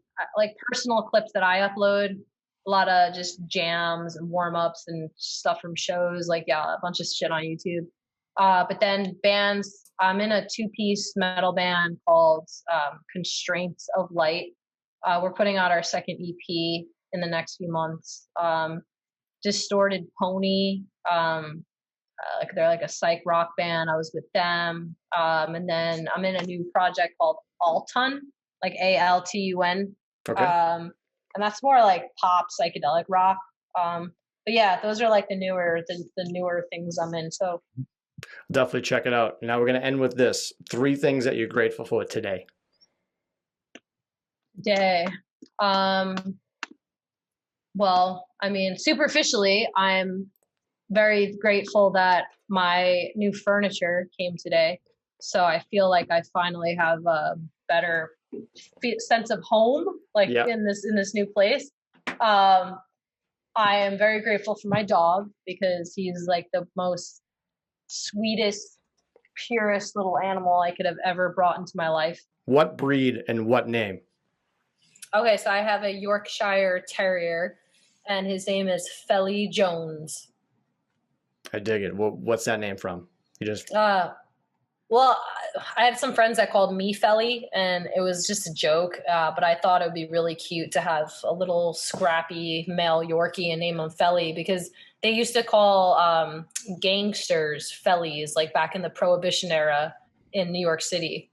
personal clips that I upload, a lot of just jams and warm-ups and stuff from shows, like, yeah, a bunch of shit on YouTube. But then bands, I'm in a two-piece metal band called Constraints of Light. We're putting out our second EP in the next few months. Distorted Pony, like they're like a psych rock band. I was with them. And then I'm in a new project called Altun, like Altun.
Okay.
And that's more like pop psychedelic rock. But yeah, those are like the newer things I'm in. So
Definitely check it out. Now we're going to end with this. 3 things that you're grateful for today.
day. Well, I mean, superficially, I'm very grateful that my new furniture came today. So I feel like I finally have a better sense of home, like
Yeah.
in this new place. I am very grateful for my dog because he's like the most sweetest, purest little animal I could have ever brought into my life.
What breed and what name?
Okay, so I have a Yorkshire Terrier, and his name is Felly Jones.
I dig it. What's that name from? You just
Well, I had some friends that called me Felly, and it was just a joke. But I thought it would be really cute to have a little scrappy male Yorkie and name him Felly because they used to call gangsters Fellies, like back in the Prohibition era in New York City.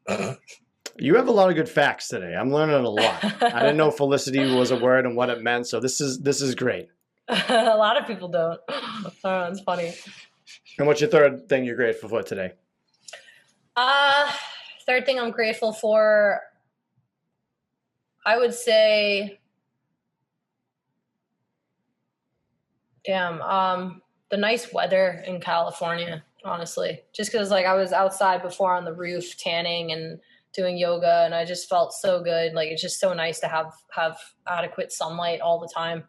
You have a lot of good facts today. I'm learning a lot. I didn't know Felicity was a word and what it meant, so this is great.
A lot of people don't. Oh, it's funny.
And what's your third thing you're grateful for today?
Third thing I'm grateful for, I would say, the nice weather in California, honestly. Just because like I was outside before on the roof tanning and doing yoga, and I just felt so good. Like it's just so nice to have adequate sunlight all the time.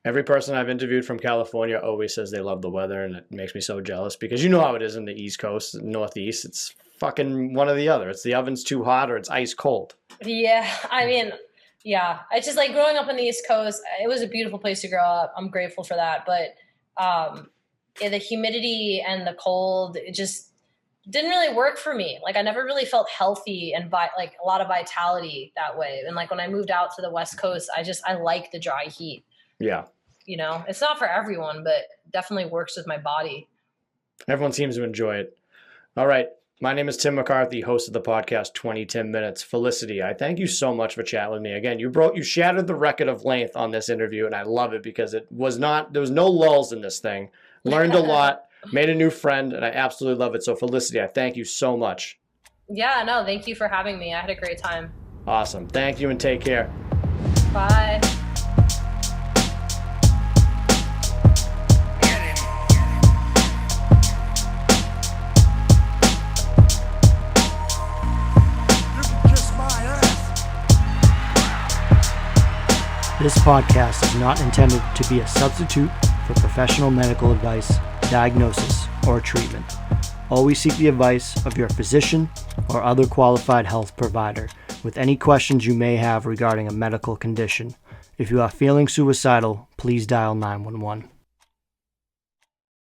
Every person I've interviewed from California always says they love the weather, and it makes me so jealous because you know how it is in the East Coast, Northeast. It's fucking one or the other. It's the oven's too hot or it's ice cold.
Yeah, I mean, yeah, it's just like growing up on the East Coast. It was a beautiful place to grow up. I'm grateful for that, but yeah, the humidity and the cold, it just didn't really work for me. Like I never really felt healthy and like a lot of vitality that way. And like when I moved out to the West Coast, I like the dry heat.
Yeah.
You know, it's not for everyone, but definitely works with my body.
Everyone seems to enjoy it. All right. My name is Tim McCarthy, host of the podcast 20 Minutes. Felicity, I thank you so much for chatting with me. Again, you shattered the record of length on this interview, and I love it because there was no lulls in this thing. Learned a lot, made a new friend, and I absolutely love it. So Felicity, I thank you so much.
Yeah, no, thank you for having me. I had a great time.
Awesome. Thank you and take care.
Bye.
This podcast is not intended to be a substitute for professional medical advice, diagnosis, or treatment. Always seek the advice of your physician or other qualified health provider with any questions you may have regarding a medical condition. If you are feeling suicidal, please dial 911.